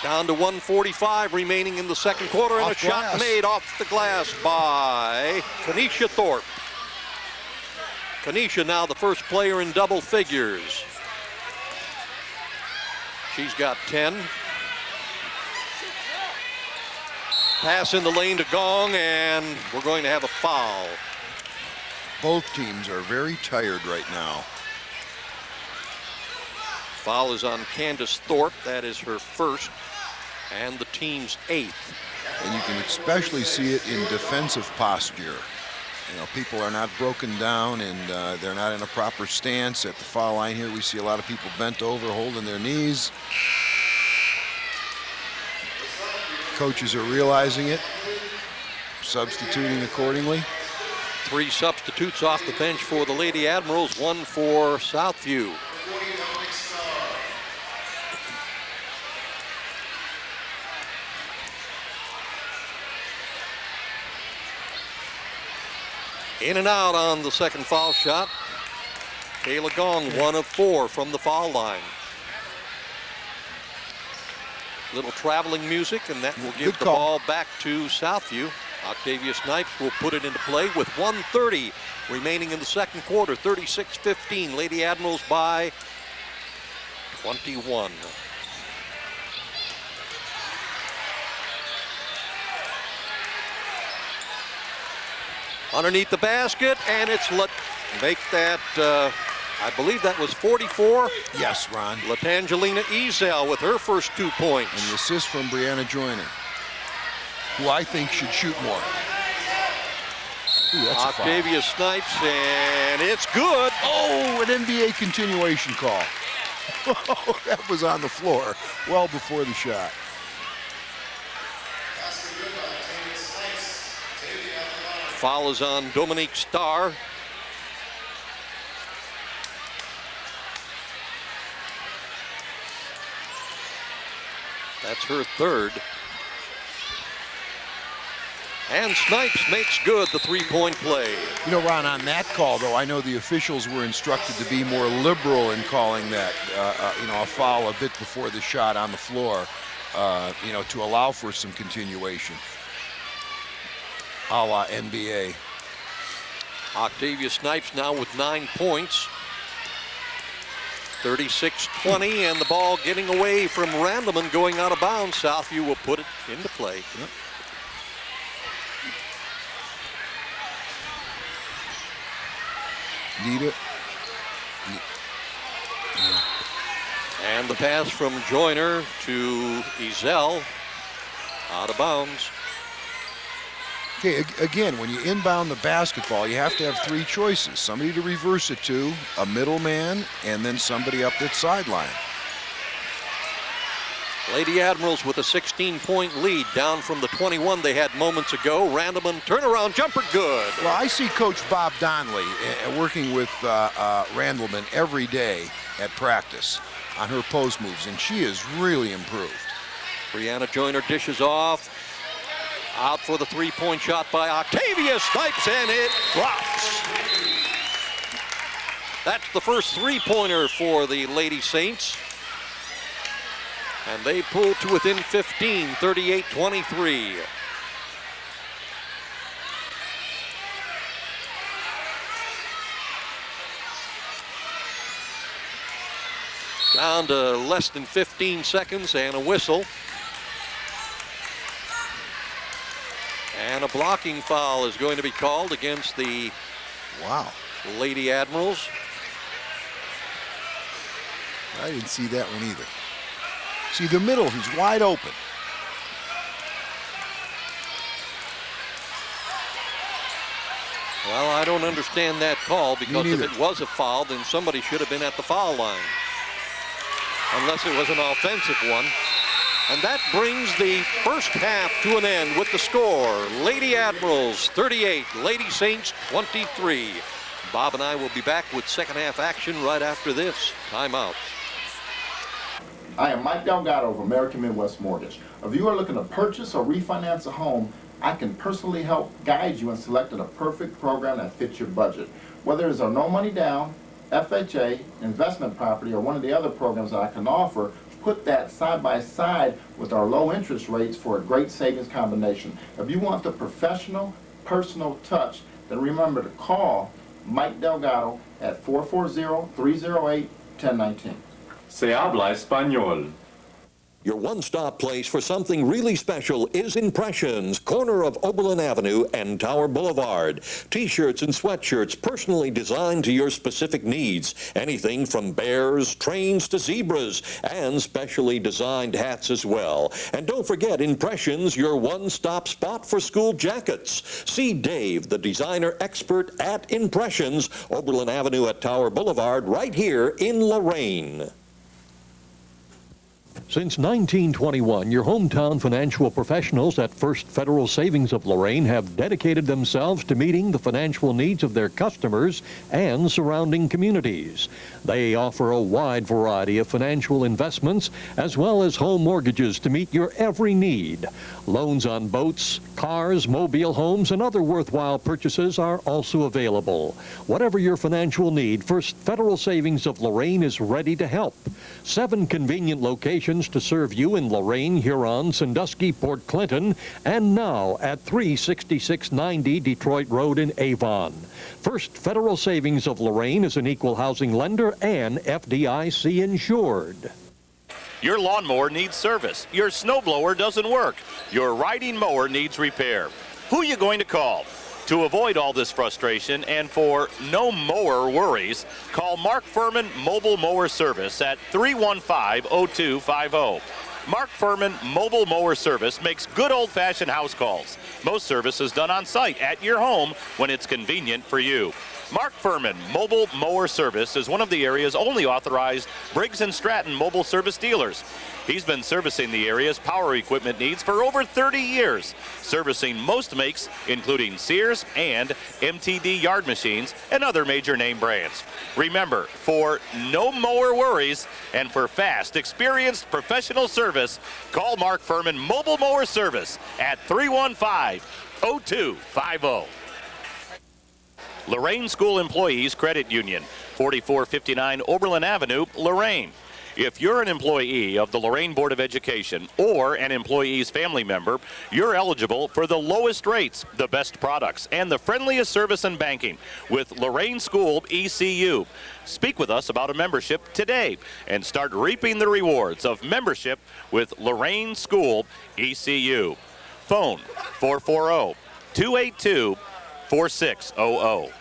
Speaker 2: Down to 1:45 remaining in the second quarter, and a shot made off the glass by Kanisha Thorpe. Kanisha now the first player in double figures. She's got 10. Pass in the lane to Gong, and we're going to have a foul.
Speaker 3: Both teams are very tired right now.
Speaker 2: Foul is on Candace Thorpe. That is her first, and the team's 8th.
Speaker 3: And you can especially see it in defensive posture. You know, people are not broken down, and they're not in a proper stance. At the foul line here, we see a lot of people bent over, holding their knees. Coaches are realizing it, substituting accordingly.
Speaker 2: 3 substitutes off the bench for the Lady Admirals, 1 for Southview. In and out on the second foul shot. Kayla Gong, 1 of 4 from the foul line. Little traveling music, and that will give the ball back to Southview. Octavia Snipes will put it into play with 1:30 remaining in the second quarter. 36-15. Lady Admirals by 21. Underneath the basket, and it's make that, I believe that was 44.
Speaker 3: Yes, Ron.
Speaker 2: Latangelina Ezel with her first 2 points.
Speaker 3: And the assist from Brianna Joyner, who I think should shoot more. Ooh, that's
Speaker 2: Octavia Snipes, and it's good.
Speaker 3: Oh, an NBA continuation call. That was on the floor well before the shot.
Speaker 2: Foul is on Dominique Starr. That's her 3rd. And Snipes makes good the 3-point play.
Speaker 3: You know, Ron, on that call, though, I know the officials were instructed to be more liberal in calling that, you know, a foul a bit before the shot on the floor, you know, to allow for some continuation, a la NBA.
Speaker 2: Octavia Snipes now with 9 points. 36-20, and the ball getting away from Randleman, going out of bounds. Southview will put it into play.
Speaker 3: Yep. Nita.
Speaker 2: And the pass from Joyner to Ezel, out of bounds.
Speaker 3: Okay, again, when you inbound the basketball, you have to have 3 choices. Somebody to reverse it to, a middleman, and then somebody up that sideline.
Speaker 2: Lady Admirals with a 16-point lead, down from the 21 they had moments ago. Randleman turnaround jumper, good.
Speaker 3: Well, I see Coach Bob Donnelly working with Randleman every day at practice on her post moves, and she is really improved.
Speaker 2: Brianna Joyner dishes off. Out for the 3-point shot by Octavia Snipes, and it drops. That's the first 3-pointer for the Lady Saints. And they pull to within 15, 38-23. Down to less than 15 seconds and a whistle. And a blocking foul is going to be called against the Lady Admirals.
Speaker 3: I didn't see that one either. See the middle, he's wide open.
Speaker 2: Well, I don't understand that call, because if it was a foul, then somebody should have been at the foul line. Unless it was an offensive one. And that brings the first half to an end with the score. Lady Admirals 38, Lady Saints 23. Bob and I will be back with second half action right after this timeout.
Speaker 12: I am Mike Delgado of American Midwest Mortgage. If you are looking to purchase or refinance a home, I can personally help guide you in selecting a perfect program that fits your budget. Whether it's a no money down, FHA, investment property, or one of the other programs that I can offer, put that side by side with our low interest rates for a great savings combination. If you want the professional, personal touch, then remember to call Mike Delgado at 440-308-1019.
Speaker 13: Se habla español.
Speaker 4: Your one-stop place for something really special is Impressions, corner of Oberlin Avenue and Tower Boulevard. T-shirts and sweatshirts personally designed to your specific needs. Anything from bears, trains to zebras, and specially designed hats as well. And don't forget Impressions, your one-stop spot for school jackets. See Dave, the designer expert at Impressions, Oberlin Avenue at Tower Boulevard, right here in Lorain.
Speaker 11: Since 1921, your hometown financial professionals at First Federal Savings of Lorain have dedicated themselves to meeting the financial needs of their customers and surrounding communities. They offer a wide variety of financial investments as well as home mortgages to meet your every need. Loans on boats, cars, mobile homes, and other worthwhile purchases are also available. Whatever your financial need, First Federal Savings of Lorain is ready to help. 7 convenient locations to serve you in Lorain, Huron, Sandusky, Port Clinton, and now at 36690 Detroit Road in Avon. First Federal Savings of Lorain is an equal housing lender and FDIC insured.
Speaker 10: Your lawnmower needs service. Your snowblower doesn't work. Your riding mower needs repair. Who are you going to call? To avoid all this frustration and for no mower worries, call Mark Furman Mobile Mower Service at 315-0250. Mark Furman Mobile Mower Service makes good old-fashioned house calls. Most service is done on site at your home when it's convenient for you. Mark Furman Mobile Mower Service is one of the area's only authorized Briggs & Stratton mobile service dealers. He's been servicing the area's power equipment needs for over 30 years, servicing most makes, including Sears and MTD yard machines and other major name brands. Remember, for no mower worries and for fast, experienced professional service, call Mark Furman Mobile Mower Service at 315-0250. Lorain School Employees Credit Union, 4459 Oberlin Avenue, Lorain. If you're an employee of the Lorain Board of Education or an employee's family member, you're eligible for the lowest rates, the best products, and the friendliest service and banking with Lorain School ECU. Speak with us about a membership today and start reaping the rewards of membership with Lorain School ECU. Phone 440-282-4600.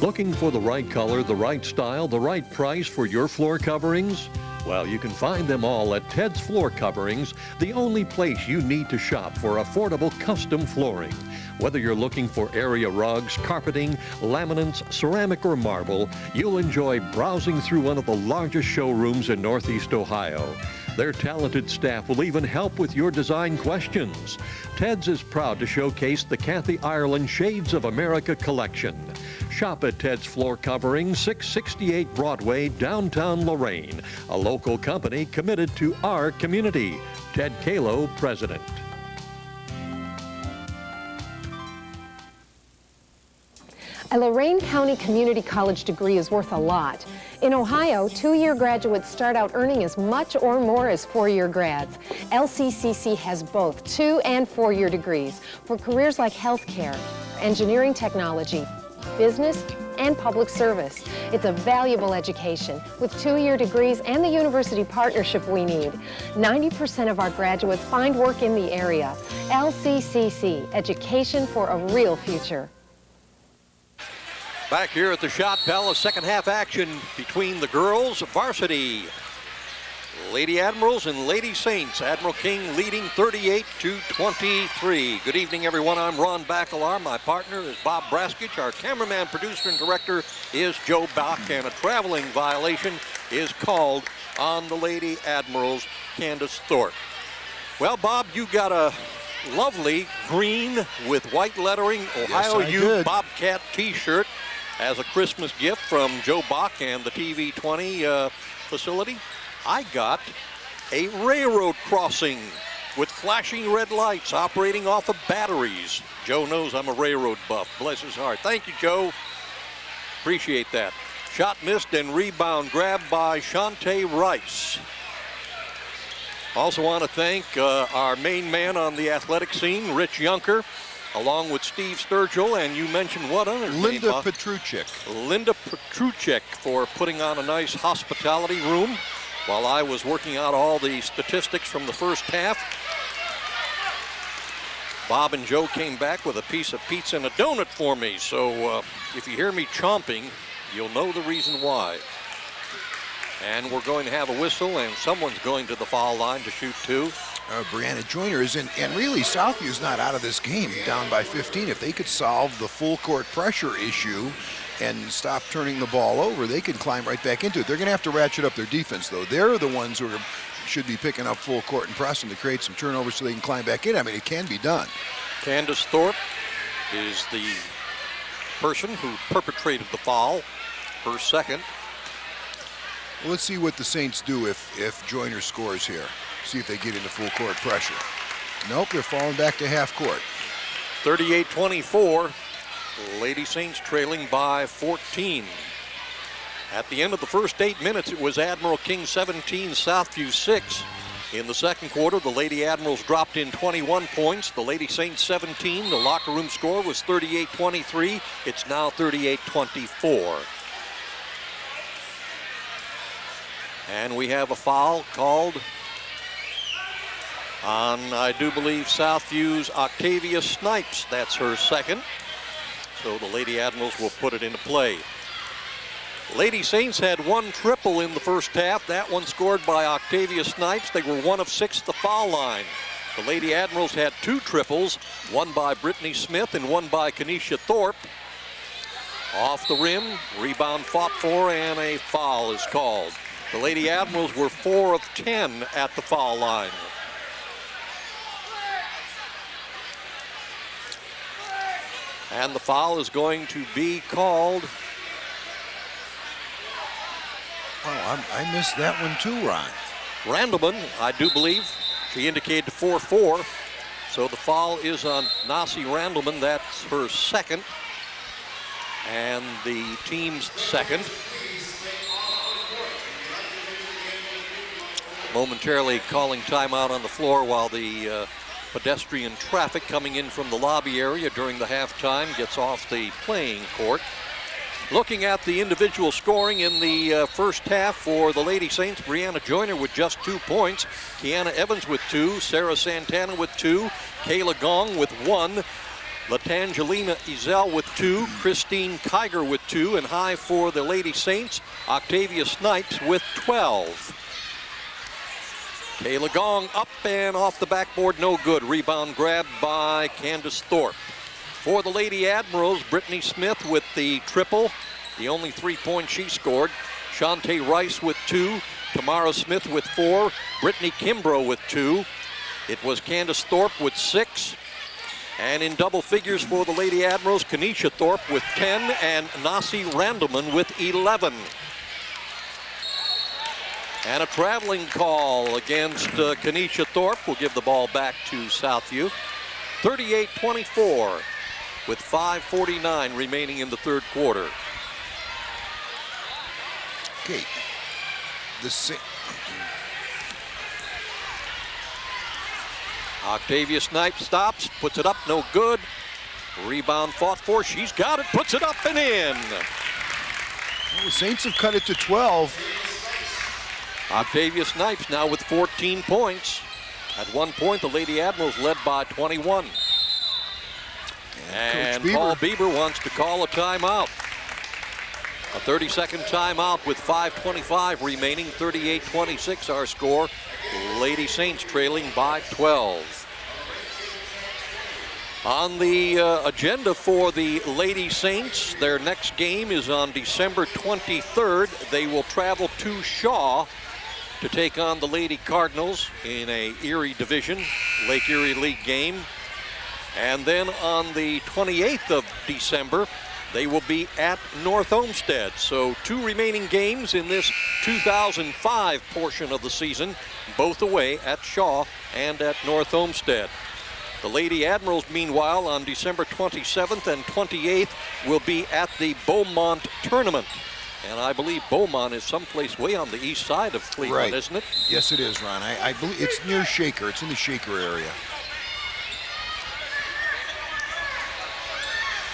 Speaker 11: Looking for the right color, the right style, the right price for your floor coverings? Well, you can find them all at Ted's Floor Coverings, the only place you need to shop for affordable custom flooring. Whether you're looking for area rugs, carpeting, laminates, ceramic, or marble, you'll enjoy browsing through one of the largest showrooms in Northeast Ohio. Their talented staff will even help with your design questions. Ted's is proud to showcase the Kathy Ireland Shades of America collection. Shop at Ted's Floor Covering, 668 Broadway, downtown Lorain, a local company committed to our community. Ted Kalo, President.
Speaker 16: A Lorain County Community College degree is worth a lot. In Ohio, 2-year graduates start out earning as much or more as 4-year grads. LCCC has both 2- and 4-year degrees for careers like healthcare, engineering technology, business, and public service. It's a valuable education with 2-year degrees and the university partnership we need. 90% of our graduates find work in the area. LCCC, education for a real future.
Speaker 2: Back here at the Shot Palace, second half action between the girls varsity. Lady Admirals and Lady Saints. Admiral King leading 38-23. Good evening, everyone. I'm Ron Bacalar. My partner is Bob Braskich. Our cameraman, producer, and director is Joe Bach. And a traveling violation is called on the Lady Admirals, Candace Thorpe. Well, Bob, you got a lovely green with white lettering Ohio U Bobcat t-shirt as a Christmas gift from Joe Bach and the TV20 facility. I got a railroad crossing with flashing red lights operating off of batteries. Joe knows I'm a railroad buff. Bless his heart. Thank you, Joe. Appreciate that. Shot missed and rebound grabbed by Shantae Rice. Also want to thank our main man on the athletic scene, Rich Yunker, along with Steve Sturgill, and you mentioned what other name,
Speaker 3: Linda
Speaker 2: huh?
Speaker 3: Petruchik.
Speaker 2: Linda Petruchik for putting on a nice hospitality room while I was working out all the statistics from the first half. Bob and Joe came back with a piece of pizza and a donut for me, so if you hear me chomping, you'll know the reason why. And we're going to have a whistle, and someone's going to the foul line to shoot two.
Speaker 3: Brianna Joyner is in, and really Southview's not out of this game, down by 15. If they could solve the full court pressure issue and stop turning the ball over, they could climb right back into it. They're going to have to ratchet up their defense, though. They're the ones who should be picking up full court and pressing to create some turnovers so they can climb back in. I mean, it can be done.
Speaker 2: Candace Thorpe is the person who perpetrated the foul, her second.
Speaker 3: Well, let's see what the Saints do if Joyner scores here. See if they get into full court pressure. Nope, they're falling back to half court.
Speaker 2: 38-24, Lady Saints trailing by 14. At the end of the first 8 minutes, it was Admiral King 17, Southview 6. In the second quarter, the Lady Admirals dropped in 21 points. The Lady Saints 17. The locker room score was 38-23. It's now 38-24. And we have a foul called on, I do believe, Southview's Octavia Snipes. That's her second. So the Lady Admirals will put it into play. Lady Saints had one triple in the first half. That one scored by Octavia Snipes. They were 1 of 6 at the foul line. The Lady Admirals had 2 triples, one by Brittany Smith and one by Kenesha Thorpe. Off the rim, rebound fought for, and a foul is called. The Lady Admirals were 4 of 10 at the foul line. And the foul is going to be called.
Speaker 3: Oh, I missed that one too, Ron.
Speaker 2: Randleman, I do believe. She indicated 4-4. So the foul is on Nasi Randleman. That's her second. And the team's second. Momentarily calling timeout on the floor while the pedestrian traffic coming in from the lobby area during the halftime gets off the playing court. Looking at the individual scoring in the first half for the Lady Saints, Brianna Joyner with just 2 points, Kiana Evans with 2, Sarah Santana with 2, Kayla Gong with 1, Latangelina Ezel with 2, Christine Kiger with 2, and high for the Lady Saints, Octavia Snipes with 12. Kayla Gong up and off the backboard, no good. Rebound grabbed by Candace Thorpe. For the Lady Admirals, Brittany Smith with the triple, the only 3 points she scored. Shantae Rice with 2, Tamara Smith with 4, Brittany Kimbrough with 2. It was Candace Thorpe with 6. And in double figures for the Lady Admirals, Kenesha Thorpe with 10 and Nasi Randleman with 11. And a traveling call against Kenesha Thorpe. We'll give the ball back to Southview. 38-24 with 5:49 remaining in the third quarter.
Speaker 3: Okay.
Speaker 2: Octavia Snipes stops, puts it up, no good. Rebound fought for, she's got it, puts it up and in.
Speaker 3: Well, the Saints have cut it to 12.
Speaker 2: Octavia Snipes now with 14 points. At one point, the Lady Admirals led by 21. And Paul Bieber wants to call a timeout. A 30-second timeout with 5:25 remaining. 38-26 our score. Lady Saints trailing by 12. On the agenda for the Lady Saints, their next game is on December 23rd. They will travel to Shaw to take on the Lady Cardinals in a Erie Division, Lake Erie League game. And then on the 28th of December, they will be at North Olmsted. So 2 remaining games in this 2005 portion of the season, both away at Shaw and at North Olmsted. The Lady Admirals, meanwhile, on December 27th and 28th, will be at the Beaumont Tournament. And I believe Beaumont is someplace way on the east side of Cleveland, isn't it?
Speaker 3: Yes, it is, Ron. I believe it's near Shaker. It's in the Shaker area.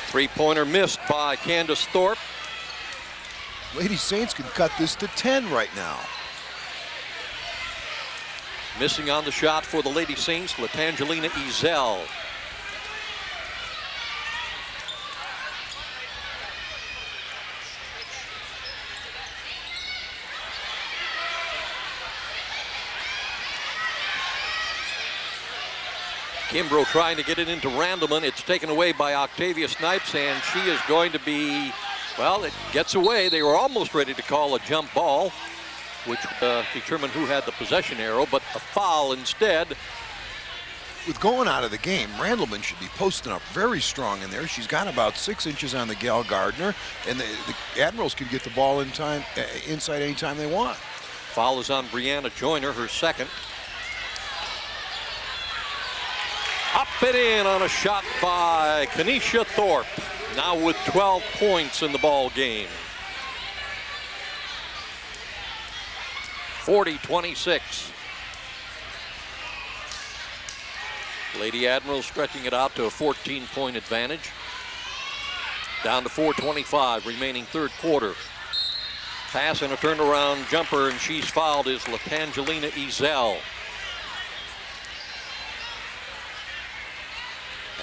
Speaker 2: Three-pointer missed by Candace Thorpe.
Speaker 3: Lady Saints can cut this to 10 right now.
Speaker 2: Missing on the shot for the Lady Saints, Latangelina Ezel. Kimbrough trying to get it into Randleman. It's taken away by Octavia Snipes, and she is going to be, well, it gets away. They were almost ready to call a jump ball, which determined who had the possession arrow, but a foul instead.
Speaker 3: With going out of the game, Randleman should be posting up very strong in there. She's got about 6 inches on the Gal Gardner, and the Admirals can get the ball in time, inside anytime they want.
Speaker 2: Foul is on Brianna Joyner, her second. Up and in on a shot by Kenesha Thorpe, now with 12 points in the ball game. 40-26. Lady Admirals stretching it out to a 14-point advantage. Down to 4:25 remaining third quarter. Pass and a turnaround jumper, and she's fouled is Latangelina Ezel.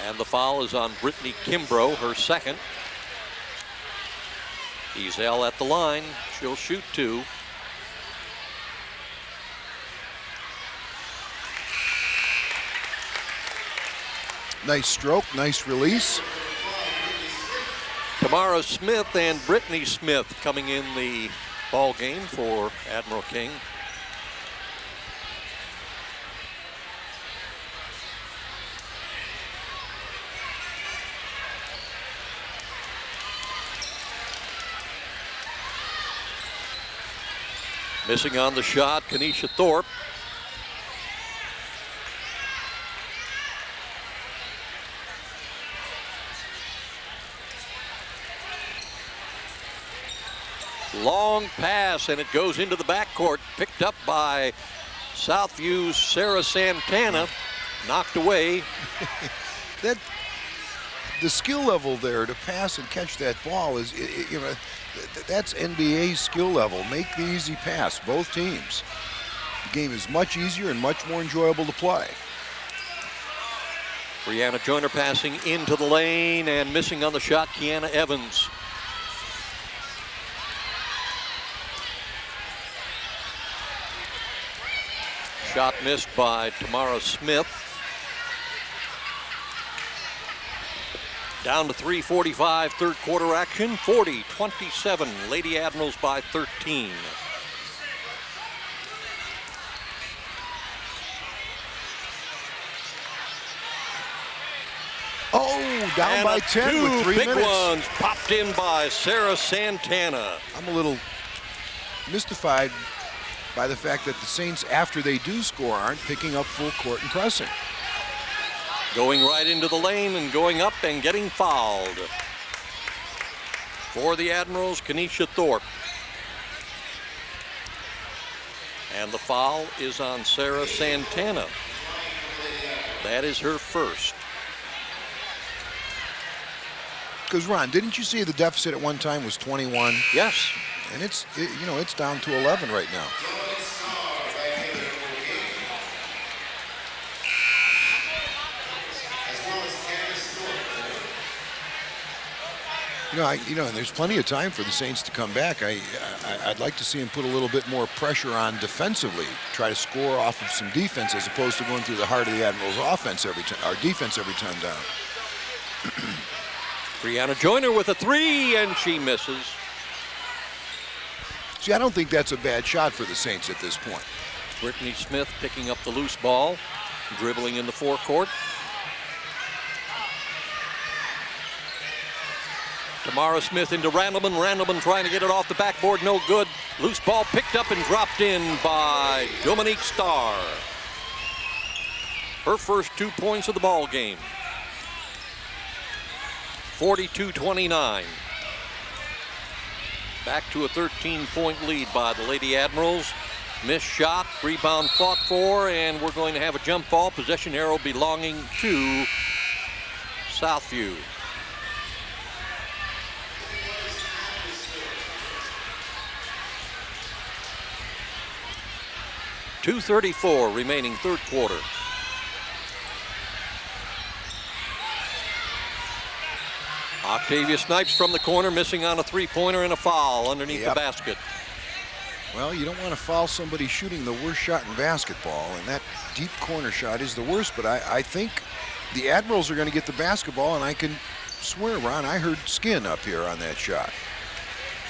Speaker 2: And the foul is on Brittany Kimbrough, her second. Ezel at the line. She'll shoot 2.
Speaker 3: Nice stroke, nice release.
Speaker 2: Tamara Smith and Brittany Smith coming in the ball game for Admiral King. Missing on the shot, Kenesha Thorpe. Long pass, and it goes into the backcourt, picked up by Southview's Sarah Santana, knocked away.
Speaker 3: The skill level there to pass and catch that ball is, you know, that's NBA skill level. Make the easy pass, both teams. The game is much easier and much more enjoyable to play.
Speaker 2: Brianna Joyner passing into the lane and missing on the shot, Kiana Evans. Shot missed by Tamara Smith. Down to 3:45 third quarter action, 40-27, Lady Admirals by 13.
Speaker 3: Oh, down
Speaker 2: and
Speaker 3: by 10 with 3 minutes.
Speaker 2: Two big ones popped in by Sarah Santana.
Speaker 3: I'm a little mystified by the fact that the Saints, after they do score, aren't picking up full court and pressing.
Speaker 2: Going right into the lane and going up and getting fouled. For the Admirals, Kenesha Thorpe. And the foul is on Sarah Santana. That is her first.
Speaker 3: Because, Ron, didn't you see the deficit at one time was 21?
Speaker 2: Yes.
Speaker 3: And it's down to 11 right now. And there's plenty of time for the Saints to come back. I'd like to see him put a little bit more pressure on defensively, try to score off of some defense as opposed to going through the heart of the Admirals' offense every time, our defense every time down.
Speaker 2: Brianna Joyner with a 3, and she misses.
Speaker 3: See, I don't think that's a bad shot for the Saints at this point.
Speaker 2: Brittany Smith picking up the loose ball, dribbling in the forecourt. Tamara Smith into Randleman. Randleman trying to get it off the backboard, no good. Loose ball picked up and dropped in by Dominique Starr. Her first 2 points of the ball game. 42-29. Back to a 13-point lead by the Lady Admirals. Missed shot, rebound fought for, and we're going to have a jump ball. Possession arrow belonging to Southview. .234 remaining third quarter. Octavia Snipes from the corner, missing on a three-pointer and a foul underneath the basket.
Speaker 3: Well, you don't want to foul somebody shooting the worst shot in basketball, and that deep corner shot is the worst, but I think the Admirals are going to get the basketball, and I can swear, Ron, I heard skin up here on that shot.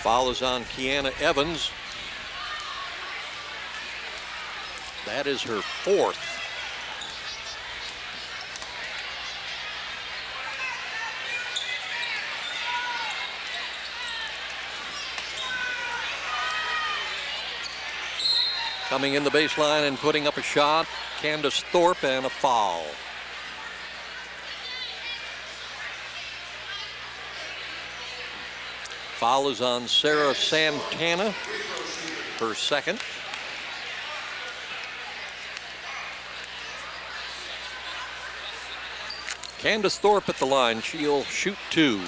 Speaker 2: Foul is on Kiana Evans. That is her fourth. Coming in the baseline and putting up a shot, Candace Thorpe, and a foul. Foul is on Sarah Santana, her second. Candace Thorpe at the line, she'll shoot 2.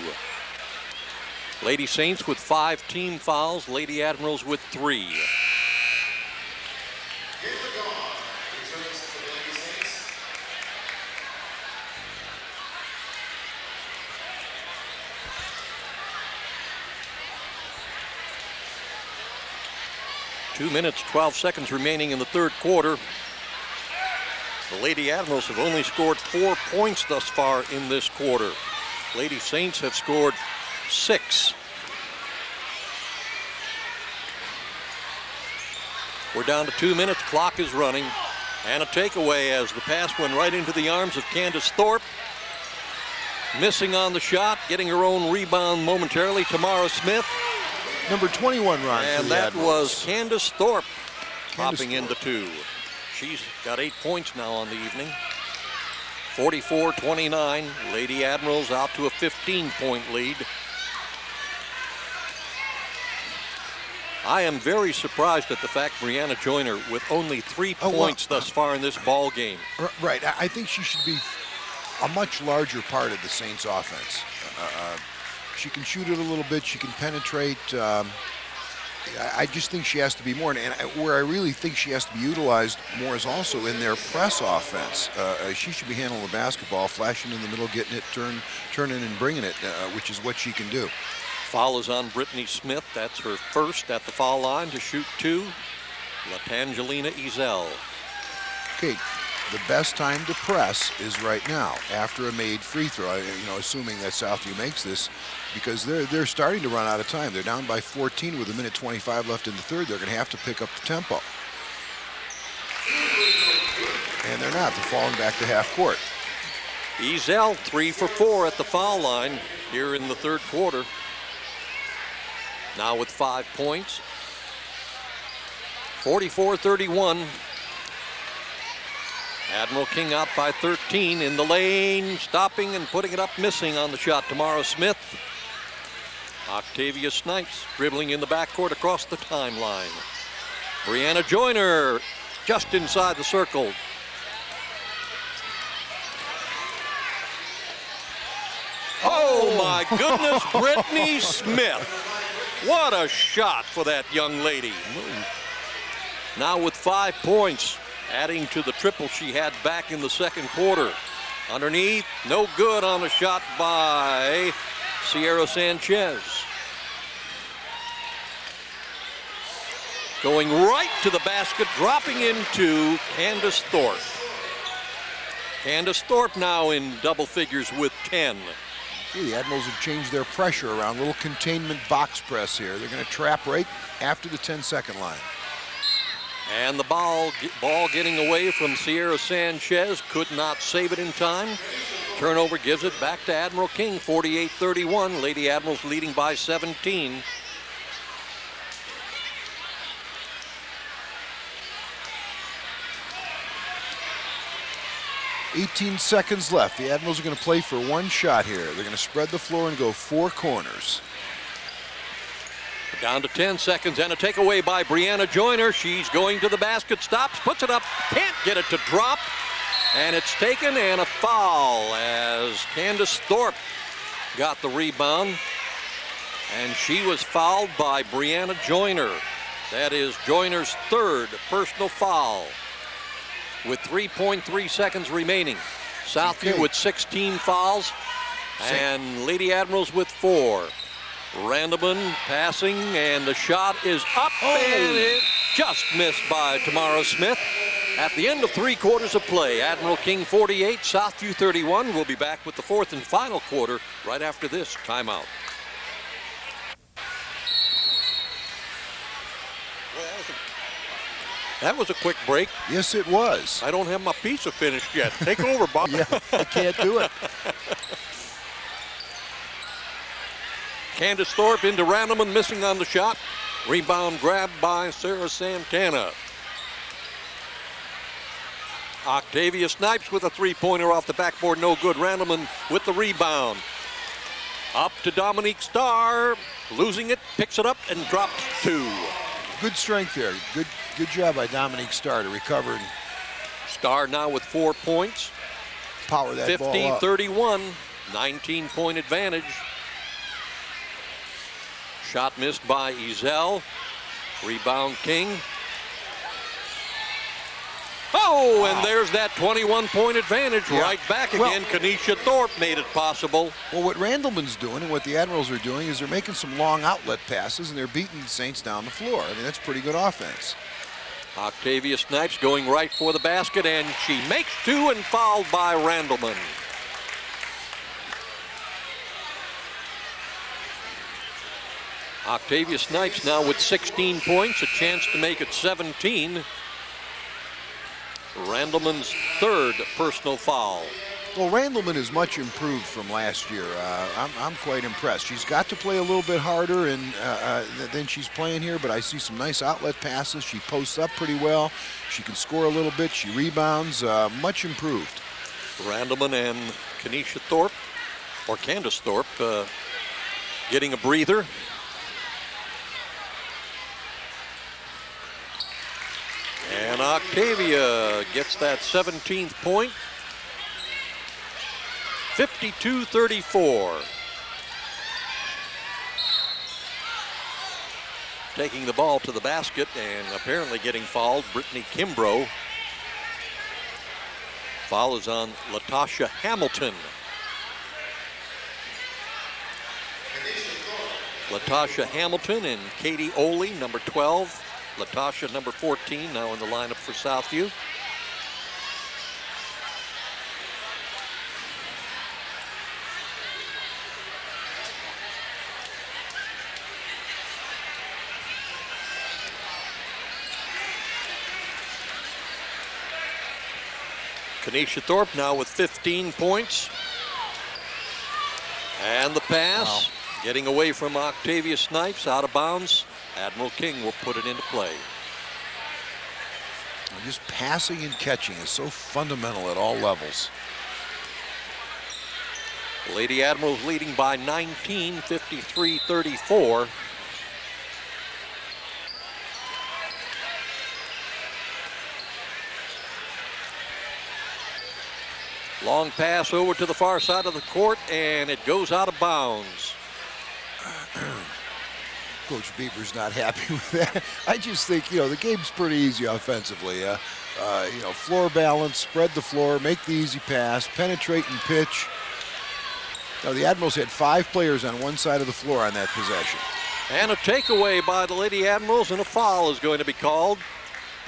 Speaker 2: Lady Saints with 5 team fouls, Lady Admirals with 3. Two minutes, 12 seconds remaining in the third quarter. The Lady Admirals have only scored 4 points thus far in this quarter. Lady Saints have scored 6. We're down to 2 minutes, clock is running. And a takeaway as the pass went right into the arms of Candace Thorpe. Missing on the shot, getting her own rebound momentarily, Tamara Smith.
Speaker 3: Number 21, Ron.
Speaker 2: And that was Candace Thorpe popping into 2. She's got 8 points now on the evening. 44-29. Lady Admirals out to a 15-point lead. I am very surprised at the fact Brianna Joyner with only 3 points thus far in this ball game.
Speaker 3: Right. I think she should be a much larger part of the Saints offense. She can shoot it a little bit. She can penetrate. I just think she has to be more. And where I really think she has to be utilized more is also in their press offense. She should be handling the basketball, flashing in the middle, getting it, turning and bringing it, which is what she can do.
Speaker 2: Foul is on Brittany Smith. That's her first at the foul line to shoot 2. Latangelina Ezel.
Speaker 3: Okay. The best time to press is right now, after a made free throw. Assuming that Southview makes this, because they're starting to run out of time. They're down by 14 with 1:25 left in the third. They're going to have to pick up the tempo, and they're not. They're falling back to half court.
Speaker 2: Ezel 3 for 4 at the foul line here in the third quarter. Now with 5 points. 44-31. Admiral King out by 13 in the lane, stopping and putting it up, missing on the shot. Tamara Smith. Octavia Snipes dribbling in the backcourt across the timeline. Brianna Joyner just inside the circle. Oh my goodness, Brittany Smith. What a shot for that young lady. Now with 5 points. Adding to the triple she had back in the second quarter. Underneath, no good on a shot by Sierra Sanchez. Going right to the basket, dropping into Candace Thorpe. Candace Thorpe now in double figures with 10.
Speaker 3: The Admirals have changed their pressure around. Little containment box press here. They're going to trap right after the 10-second line.
Speaker 2: And the ball getting away from Sierra Sanchez. Could not save it in time. Turnover gives it back to Admiral King, 48-31. Lady Admirals leading by 17.
Speaker 3: "18 seconds left. The Admirals are going to play for one shot here. They're going to spread the floor and go 4 corners.
Speaker 2: Down to 10 seconds and a takeaway by Brianna Joyner. She's going to the basket, stops, puts it up, can't get it to drop. And it's taken and a foul as Candace Thorpe got the rebound. And she was fouled by Brianna Joyner. That is Joyner's 3rd personal foul with 3.3 seconds remaining. Southview with 16 fouls and Lady Admirals with 4. Randleman passing, and the shot is up, and it just missed by Tamara Smith. At the end of 3 quarters of play, Admiral King 48, Southview 31. We'll be back with the 4th and final quarter right after this timeout. That was a quick break.
Speaker 3: Yes, it was.
Speaker 2: I don't have my pizza finished yet. Take over, Bob.
Speaker 3: Yeah, I can't do it.
Speaker 2: Candace Thorpe into Randleman, missing on the shot. Rebound grabbed by Sarah Santana. Octavia Snipes with a 3-pointer off the backboard, no good. Randleman with the rebound. Up to Dominique Starr, losing it, picks it up and drops 2.
Speaker 3: Good strength there. Good job by Dominique Starr to recover.
Speaker 2: Starr now with 4 points.
Speaker 3: Power that ball up.
Speaker 2: 50-31, 19-point advantage. Shot missed by Ezel. Rebound King. Oh, and there's that 21-point advantage right back again. Kanisha Thorpe made it possible.
Speaker 3: Well, what Randleman's doing and what the Admirals are doing is they're making some long outlet passes and they're beating the Saints down the floor. I mean, that's pretty good offense.
Speaker 2: Octavia Snipes going right for the basket, and she makes 2 and fouled by Randleman. Octavia Snipes now with 16 points, a chance to make it 17. Randleman's 3rd personal foul.
Speaker 3: Well, Randleman is much improved from last year. I'm quite impressed. She's got to play a little bit harder than she's playing here, but I see some nice outlet passes. She posts up pretty well. She can score a little bit. She rebounds. Much improved.
Speaker 2: Randleman and Kanisha Thorpe, or Candace Thorpe, getting a breather. And Octavia gets that 17th point. 52-34. Taking the ball to the basket and apparently getting fouled, Brittany Kimbrough. Foul is on Latasha Hamilton. Latasha Hamilton and Katie Oley, number 12. Latasha, number 14, now in the lineup for Southview. Kanisha Thorpe now with 15 points. And the pass, getting away from Octavia Snipes, out of bounds. Admiral King will put it into play.
Speaker 3: Just passing and catching is so fundamental at all levels.
Speaker 2: Lady Admirals leading by 19, 53-34. Long pass over to the far side of the court, and it goes out of bounds.
Speaker 3: Coach Bieber's not happy with that. I just think, the game's pretty easy offensively. Floor balance, spread the floor, make the easy pass, penetrate and pitch. Now, the Admirals had 5 players on one side of the floor on that possession.
Speaker 2: And a takeaway by the Lady Admirals, and a foul is going to be called.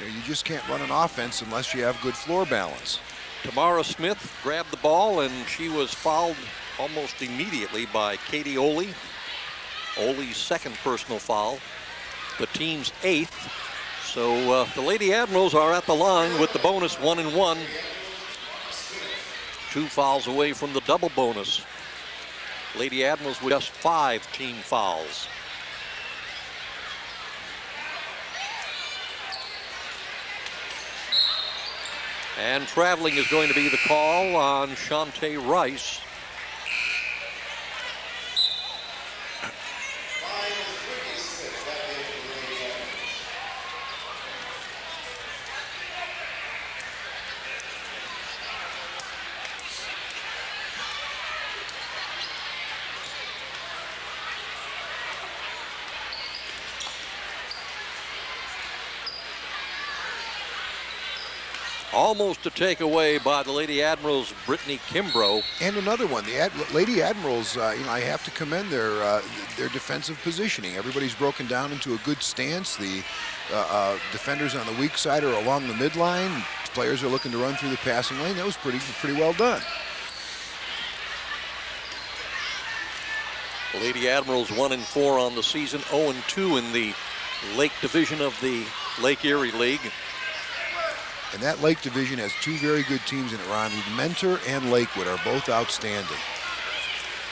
Speaker 3: You just can't run an offense unless you have good floor balance.
Speaker 2: Tamara Smith grabbed the ball, and she was fouled almost immediately by Katie Oley. Oley's 2nd personal foul, the team's 8th. So the Lady Admirals are at the line with the bonus 1-and-1. 2 fouls away from the double bonus. Lady Admirals with just 5 team fouls. And traveling is going to be the call on Shantae Rice. Almost a takeaway by the Lady Admirals' Brittany Kimbrough.
Speaker 3: And another one, the Lady Admirals, I have to commend their defensive positioning. Everybody's broken down into a good stance. The defenders on the weak side are along the midline. Players are looking to run through the passing lane. That was pretty well done.
Speaker 2: The Lady Admirals 1-4 on the season, 0-2 in the Lake Division of the Lake Erie League.
Speaker 3: And that Lake Division has 2 very good teams in it, Ron. Mentor and Lakewood are both outstanding.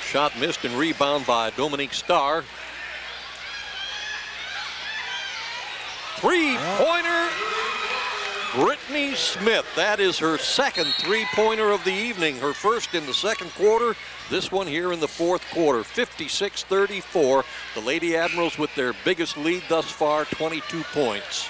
Speaker 2: Shot missed and rebound by Dominique Starr. 3-pointer, Brittany Smith. That is her second 3-pointer of the evening. Her first in the second quarter. This one here in the fourth quarter. 56-34. The Lady Admirals with their biggest lead thus far, 22 points.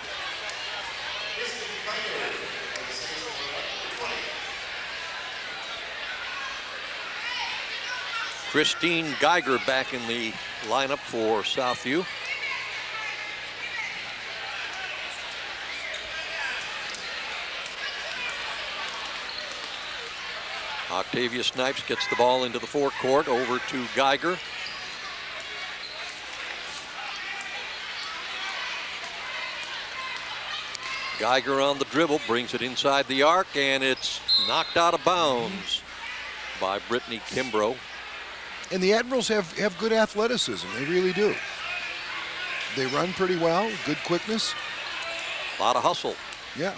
Speaker 2: Christine Geiger back in the lineup for Southview. Octavia Snipes gets the ball into the forecourt, over to Geiger. Geiger on the dribble, brings it inside the arc, and it's knocked out of bounds by Brittany Kimbrough.
Speaker 3: And the Admirals have good athleticism. They really do. They run pretty well, good quickness.
Speaker 2: A lot of hustle.
Speaker 3: Yeah.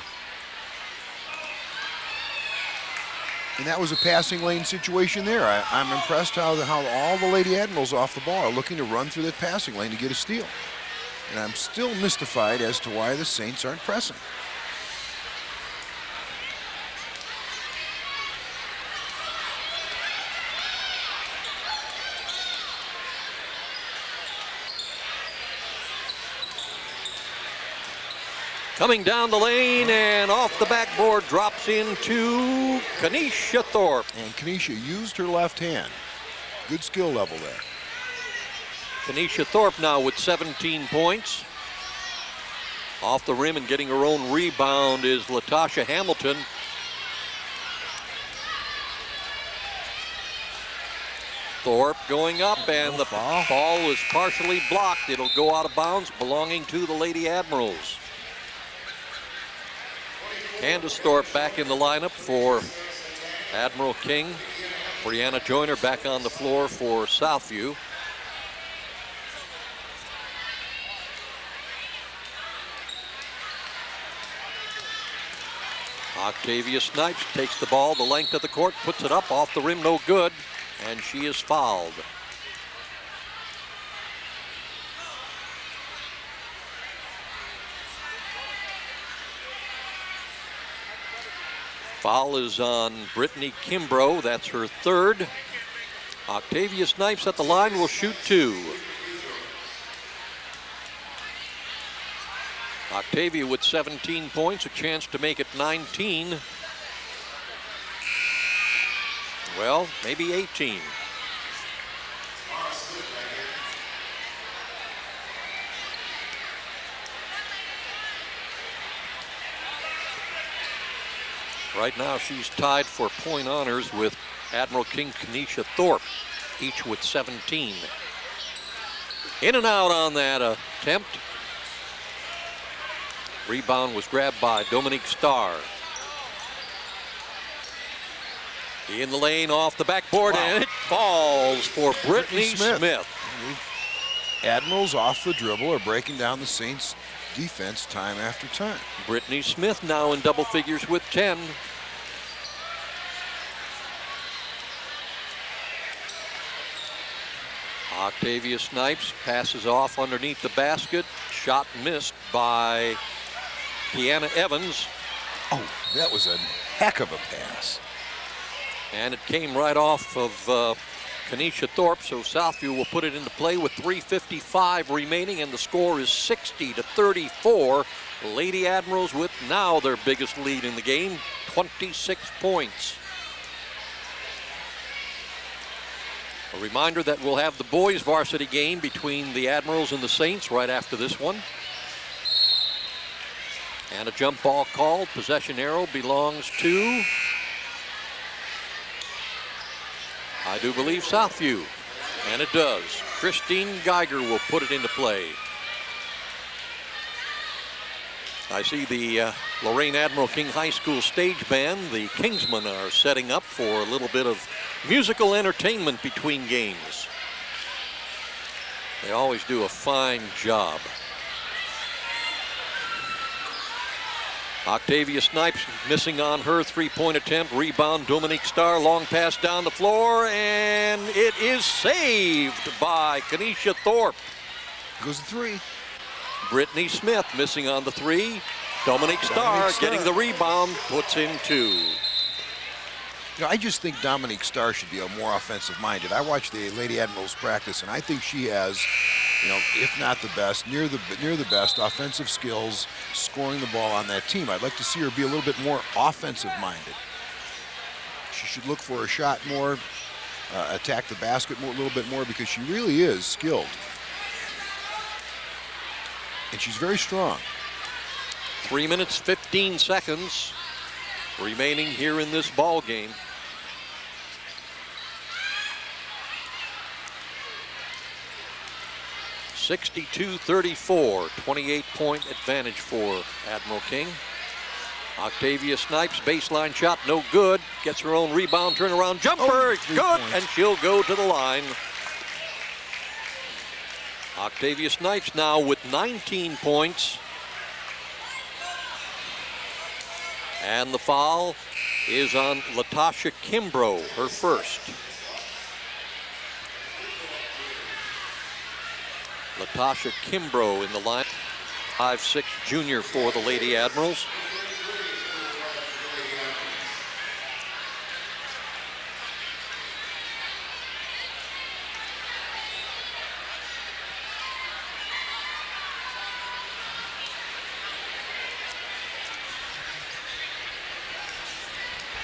Speaker 3: And that was a passing lane situation there. I'm impressed how all the Lady Admirals off the ball are looking to run through that passing lane to get a steal. And I'm still mystified as to why the Saints aren't pressing.
Speaker 2: Coming down the lane and off the backboard, drops into Kenesha Thorpe.
Speaker 3: And Kenesha used her left hand. Good skill level there.
Speaker 2: Kenesha Thorpe now with 17 points. Off the rim and getting her own rebound is Latasha Hamilton. Thorpe going up, and the ball is partially blocked. It'll go out of bounds, belonging to the Lady Admirals. Candace Thorpe back in the lineup for Admiral King. Brianna Joyner back on the floor for Southview. Octavia Snipes takes the ball the length of the court, puts it up off the rim, no good, and she is fouled. Foul is on Brittany Kimbrough. That's her third. Octavia Snipes at the line will shoot 2. Octavia with 17 points, a chance to make it 19. Well, maybe 18. Right now, she's tied for point honors with Admiral King Kenesha Thorpe, each with 17. In and out on that attempt. Rebound was grabbed by Dominique Starr. In the lane, off the backboard, and it falls for Brittany Smith.
Speaker 3: Admirals off the dribble are breaking down the Saints' defense time after time.
Speaker 2: Brittany Smith now in double figures with 10. Octavia Snipes passes off underneath the basket. Shot missed by Kiana Evans.
Speaker 3: Oh, that was a heck of a pass.
Speaker 2: And it came right off of Kenesha Thorpe, so Southview will put it into play with 3:55 remaining, and the score is 60-34. Lady Admirals with now their biggest lead in the game, 26 points. A reminder that we'll have the boys varsity game between the Admirals and the Saints right after this one. And a jump ball called. Possession arrow belongs to, I do believe, Southview. And it does. Christine Geiger will put it into play. I see the Lorain Admiral King High School stage band, the Kingsmen, are setting up for a little bit of musical entertainment between games. They always do a fine job. Octavia Snipes missing on her three-point attempt. Rebound, Dominique Starr, long pass down the floor, and it is saved by Kenesha Thorpe.
Speaker 3: Goes the three.
Speaker 2: Brittany Smith missing on the three. Dominique Starr getting the rebound, puts in two.
Speaker 3: You know, I just think Dominique Starr should be a more offensive-minded. I watched the Lady Admirals practice, and I think she has, you know, if not the best, near the best offensive skills, scoring the ball on that team. I'd like to see her be a little bit more offensive-minded. She should look for a shot more, attack the basket more, a little bit more, because she really is skilled. And she's very strong.
Speaker 2: 3 minutes, 15 seconds remaining here in this ball game. (62-34), 28-point advantage for Admiral King. Octavia Snipes, baseline shot, no good. Gets her own rebound, turnaround jumper, it's good, and she'll go to the line. Octavia Snipes now with 19 points. And the foul is on Latasha Kimbrough, her first. Latasha Kimbrough in the line, 5'6" junior for the Lady Admirals.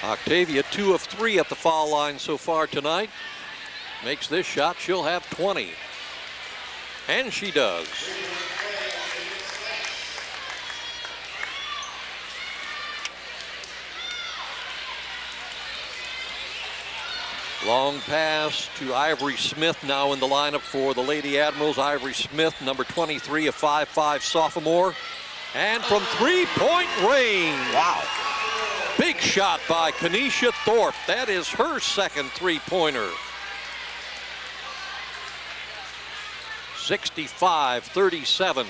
Speaker 2: Octavia 2 of 3 at the foul line so far tonight. Makes this shot, she'll have 20. And she does. Long pass to Ivory Smith, now in the lineup for the Lady Admirals. Ivory Smith, number 23, a 5'5" sophomore. And from three-point range. Wow. Big shot by Kenesha Thorpe. That is her second three-pointer. 65-37.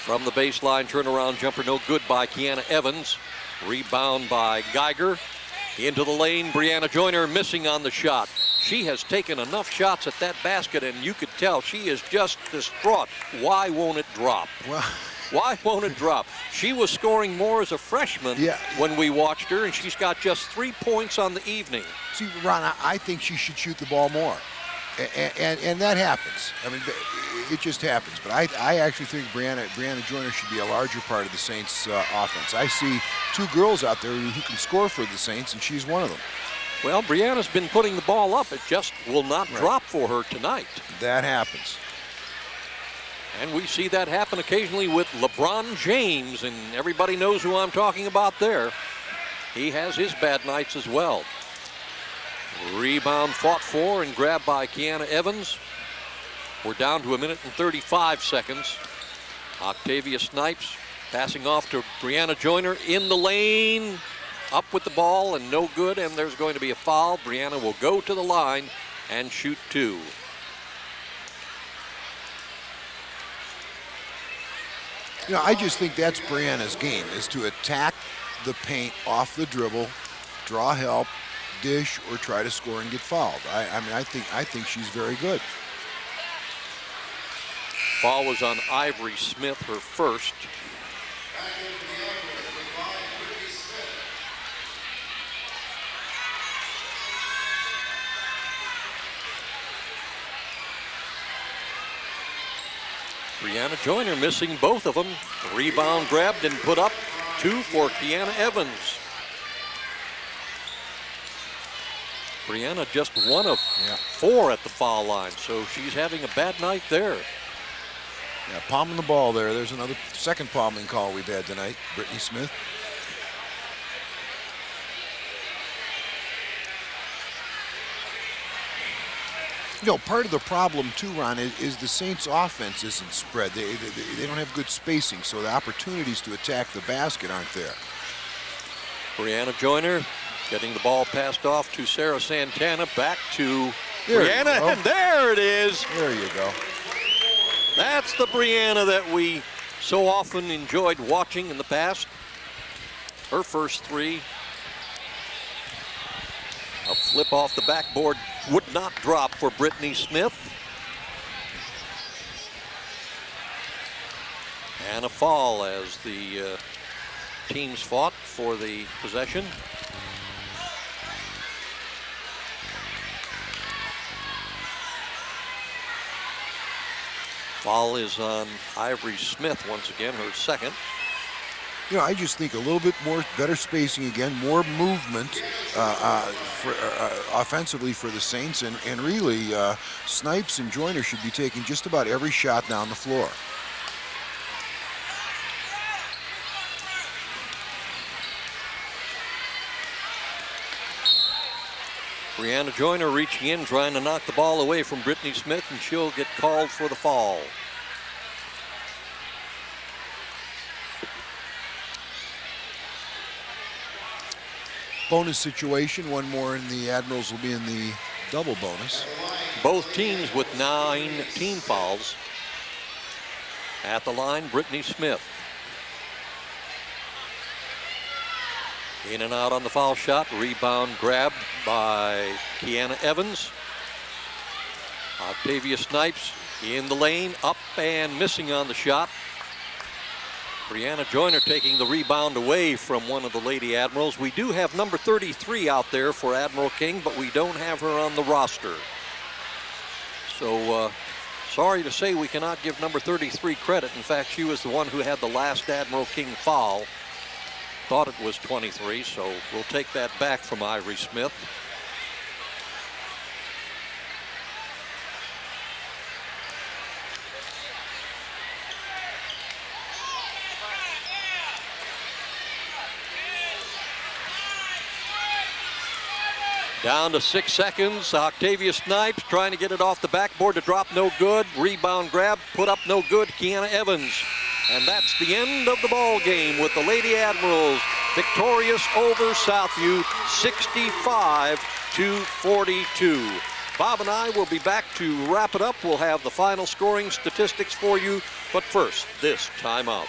Speaker 2: From the baseline, turnaround jumper, no good by Kiana Evans. Rebound by Geiger. Into the lane, Brianna Joyner missing on the shot. She has taken enough shots at that basket, and you could tell she is just distraught. Why won't it drop?
Speaker 3: Well,
Speaker 2: why won't it drop? She was scoring more as a freshman when we watched her, and she's got just 3 points on the evening.
Speaker 3: See, Ron, I think she should shoot the ball more. And that happens. I mean, it just happens. But I actually think Brianna Joyner should be a larger part of the Saints' offense. I see two girls out there who can score for the Saints, and she's one of them.
Speaker 2: Well, Brianna's been putting the ball up. It just will not drop for her tonight.
Speaker 3: That happens.
Speaker 2: And we see that happen occasionally with LeBron James, and everybody knows who I'm talking about there. He has his bad nights as well. Rebound fought for and grabbed by Kiana Evans. We're down to 1 minute and 35 seconds. Octavia Snipes passing off to Brianna Joyner in the lane. Up with the ball and no good, and there's going to be a foul. Brianna will go to the line and shoot two.
Speaker 3: You know, I just think that's Brianna's game, is to attack the paint off the dribble, draw help, dish, or try to score and get fouled. I think she's very good.
Speaker 2: Foul was on Ivory Smith, her first. Brianna Joyner missing both of them. Rebound grabbed and put up. 2 for Kiana Evans. Brianna just 1 of 4 at the foul line, so she's having a bad night there.
Speaker 3: Yeah, palming the ball there. There's another second palming call we've had tonight, Brittany Smith. You know, part of the problem too, Ron, is the Saints' offense isn't spread. They don't have good spacing, so the opportunities to attack the basket aren't there.
Speaker 2: Brianna Joyner getting the ball passed off to Sarah Santana, back to
Speaker 3: There you
Speaker 2: Brianna,
Speaker 3: go.
Speaker 2: and there it is.
Speaker 3: There you go.
Speaker 2: That's the Brianna that we so often enjoyed watching in the past. Her first 3. A flip off the backboard would not drop for Brittany Smith. And a fall as the teams fought for the possession. Foul is on Ivory Smith once again, her second.
Speaker 3: You know, I just think a little bit more, better spacing again, more movement offensively for the Saints, and really Snipes and Joyner should be taking just about every shot down the floor.
Speaker 2: Brianna Joyner reaching in, trying to knock the ball away from Brittany Smith, and she'll get called for the foul.
Speaker 3: Bonus situation, one more, and the Admirals will be in the double bonus.
Speaker 2: Both teams with 9 team fouls. At the line, Brittany Smith. In and out on the foul shot. Rebound grabbed by Kiana Evans. Octavia Snipes in the lane, up and missing on the shot. Brianna Joyner taking the rebound away from one of the Lady Admirals. We do have number 33 out there for Admiral King, but we don't have her on the roster. So sorry to say we cannot give number 33 credit. In fact, she was the one who had the last Admiral King foul. Thought it was 23, so we'll take that back from Ivory Smith. Down to 6 seconds. Octavia Snipes trying to get it off the backboard to drop, no good. Rebound grab, put up, no good. Kiana Evans. And that's the end of the ball game with the Lady Admirals victorious over Southview 65-42. Bob and I will be back to wrap it up. We'll have the final scoring statistics for you. But first, this timeout.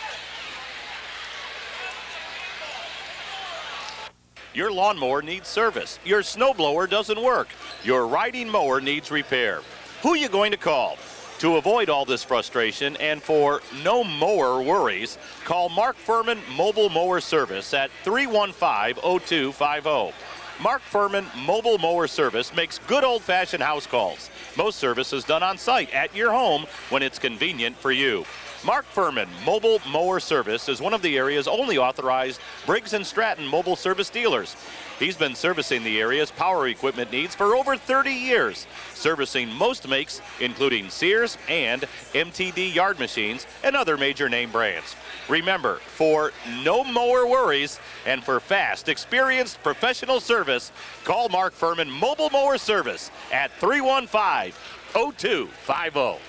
Speaker 10: Your lawnmower needs service. Your snowblower doesn't work. Your riding mower needs repair. Who are you going to call? To avoid all this frustration and for no mower worries, call Mark Furman Mobile Mower Service at 315-0250. Mark Furman Mobile Mower Service makes good old-fashioned house calls. Most service is done on site at your home when it's convenient for you. Mark Furman Mobile Mower Service is one of the area's only authorized Briggs & Stratton mobile service dealers. He's been servicing the area's power equipment needs for over 30 years, servicing most makes, including Sears and MTD yard machines and other major name brands. Remember, for no mower worries and for fast, experienced professional service, call Mark Furman Mobile Mower Service at 315-0250.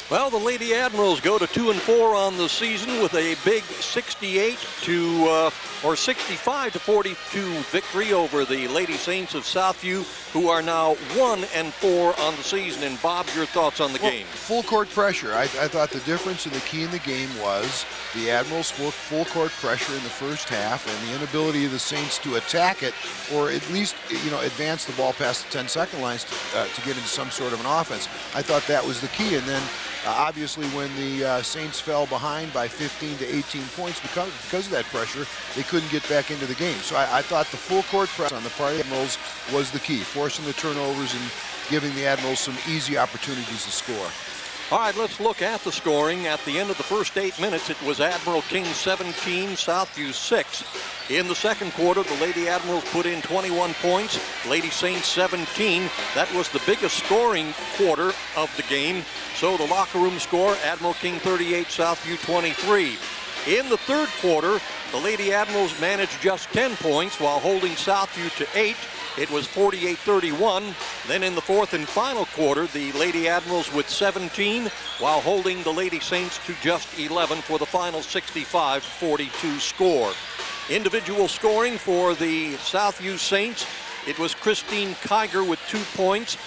Speaker 2: Well, the Lady Admirals go to 2-4 on the season with a big 65-42 victory over the Lady Saints of Southview, who are now 1-4 on the season. And Bob, your thoughts on the game?
Speaker 3: Full court pressure. I thought the difference and the key in the game was the Admirals full court pressure in the first half and the inability of the Saints to attack it, or at least advance the ball past the 10-second lines to get into some sort of an offense. I thought that was the key. And then obviously when the Saints fell behind by 15 to 18 points because of that pressure, they couldn't get back into the game. So I thought the full court press on the part of the Admirals was the key, forcing the turnovers and giving the Admirals some easy opportunities to score.
Speaker 2: All right, let's look at the scoring. At the end of the first 8 minutes, it was Admiral King 17, Southview 6. In the second quarter, the Lady Admirals put in 21 points, Lady Saints 17. That was the biggest scoring quarter of the game. So the locker room score, Admiral King 38, Southview 23. In the third quarter, the Lady Admirals managed just 10 points while holding Southview to 8. It was 48-31. Then in the fourth and final quarter, the Lady Admirals with 17 while holding the Lady Saints to just 11 for the final 65-42 score. Individual scoring for the Southview Saints, it was Christine Kiger with 2 points,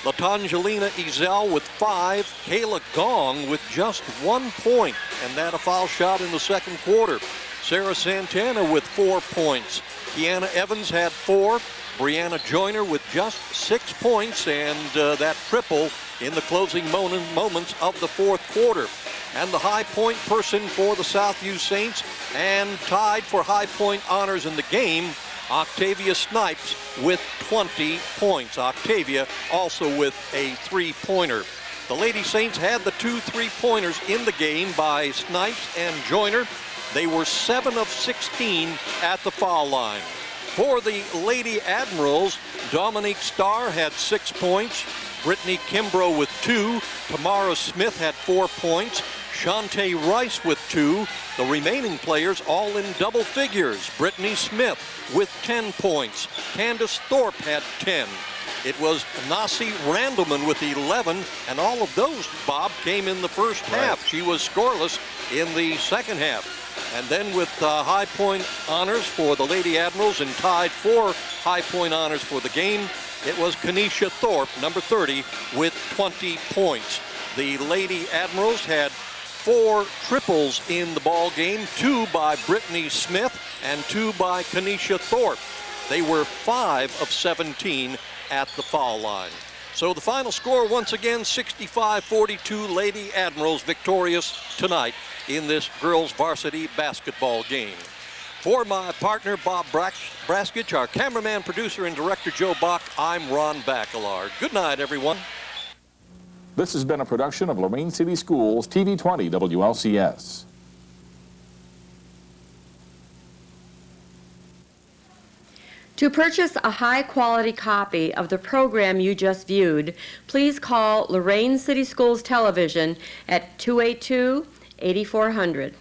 Speaker 2: Latangelina Ezel with 5, Kayla Gong with just 1 point, and that a foul shot in the second quarter. Sarah Santana with 4 points. Kiana Evans had 4. Brianna Joyner with just 6 points, and that triple in the closing moments of the fourth quarter. And the high point person for the Southview Saints, and tied for high point honors in the game, Octavia Snipes with 20 points. Octavia also with a 3-pointer. The Lady Saints had the 2 3-pointers in the game by Snipes and Joyner. They were 7 of 16 at the foul line. For the Lady Admirals, Dominique Starr had 6 points. Brittany Kimbrough with 2. Tamara Smith had 4 points. Shantae Rice with 2. The remaining players all in double figures. Brittany Smith with 10 points. Candace Thorpe had 10. It was Nasi Randleman with 11, and all of those, Bob, came in the first half. She was scoreless in the second half. And then with high point honors for the Lady Admirals and tied for high point honors for the game, it was Kenesha Thorpe, number 30, with 20 points. The Lady Admirals had 4 triples in the ball game, 2 by Brittany Smith and 2 by Kenesha Thorpe. They were 5 of 17 at the foul line. So the final score, once again, 65-42, Lady Admirals victorious tonight in this girls varsity basketball game. For my partner, Bob Braskich, our cameraman, producer, and director, Joe Bach, I'm Ron Bachelard. Good night, everyone.
Speaker 17: This has been a production of Lorain City Schools, TV20 WLCS.
Speaker 18: To purchase a high-quality copy of the program you just viewed, please call Lorain City Schools Television at 282-8400.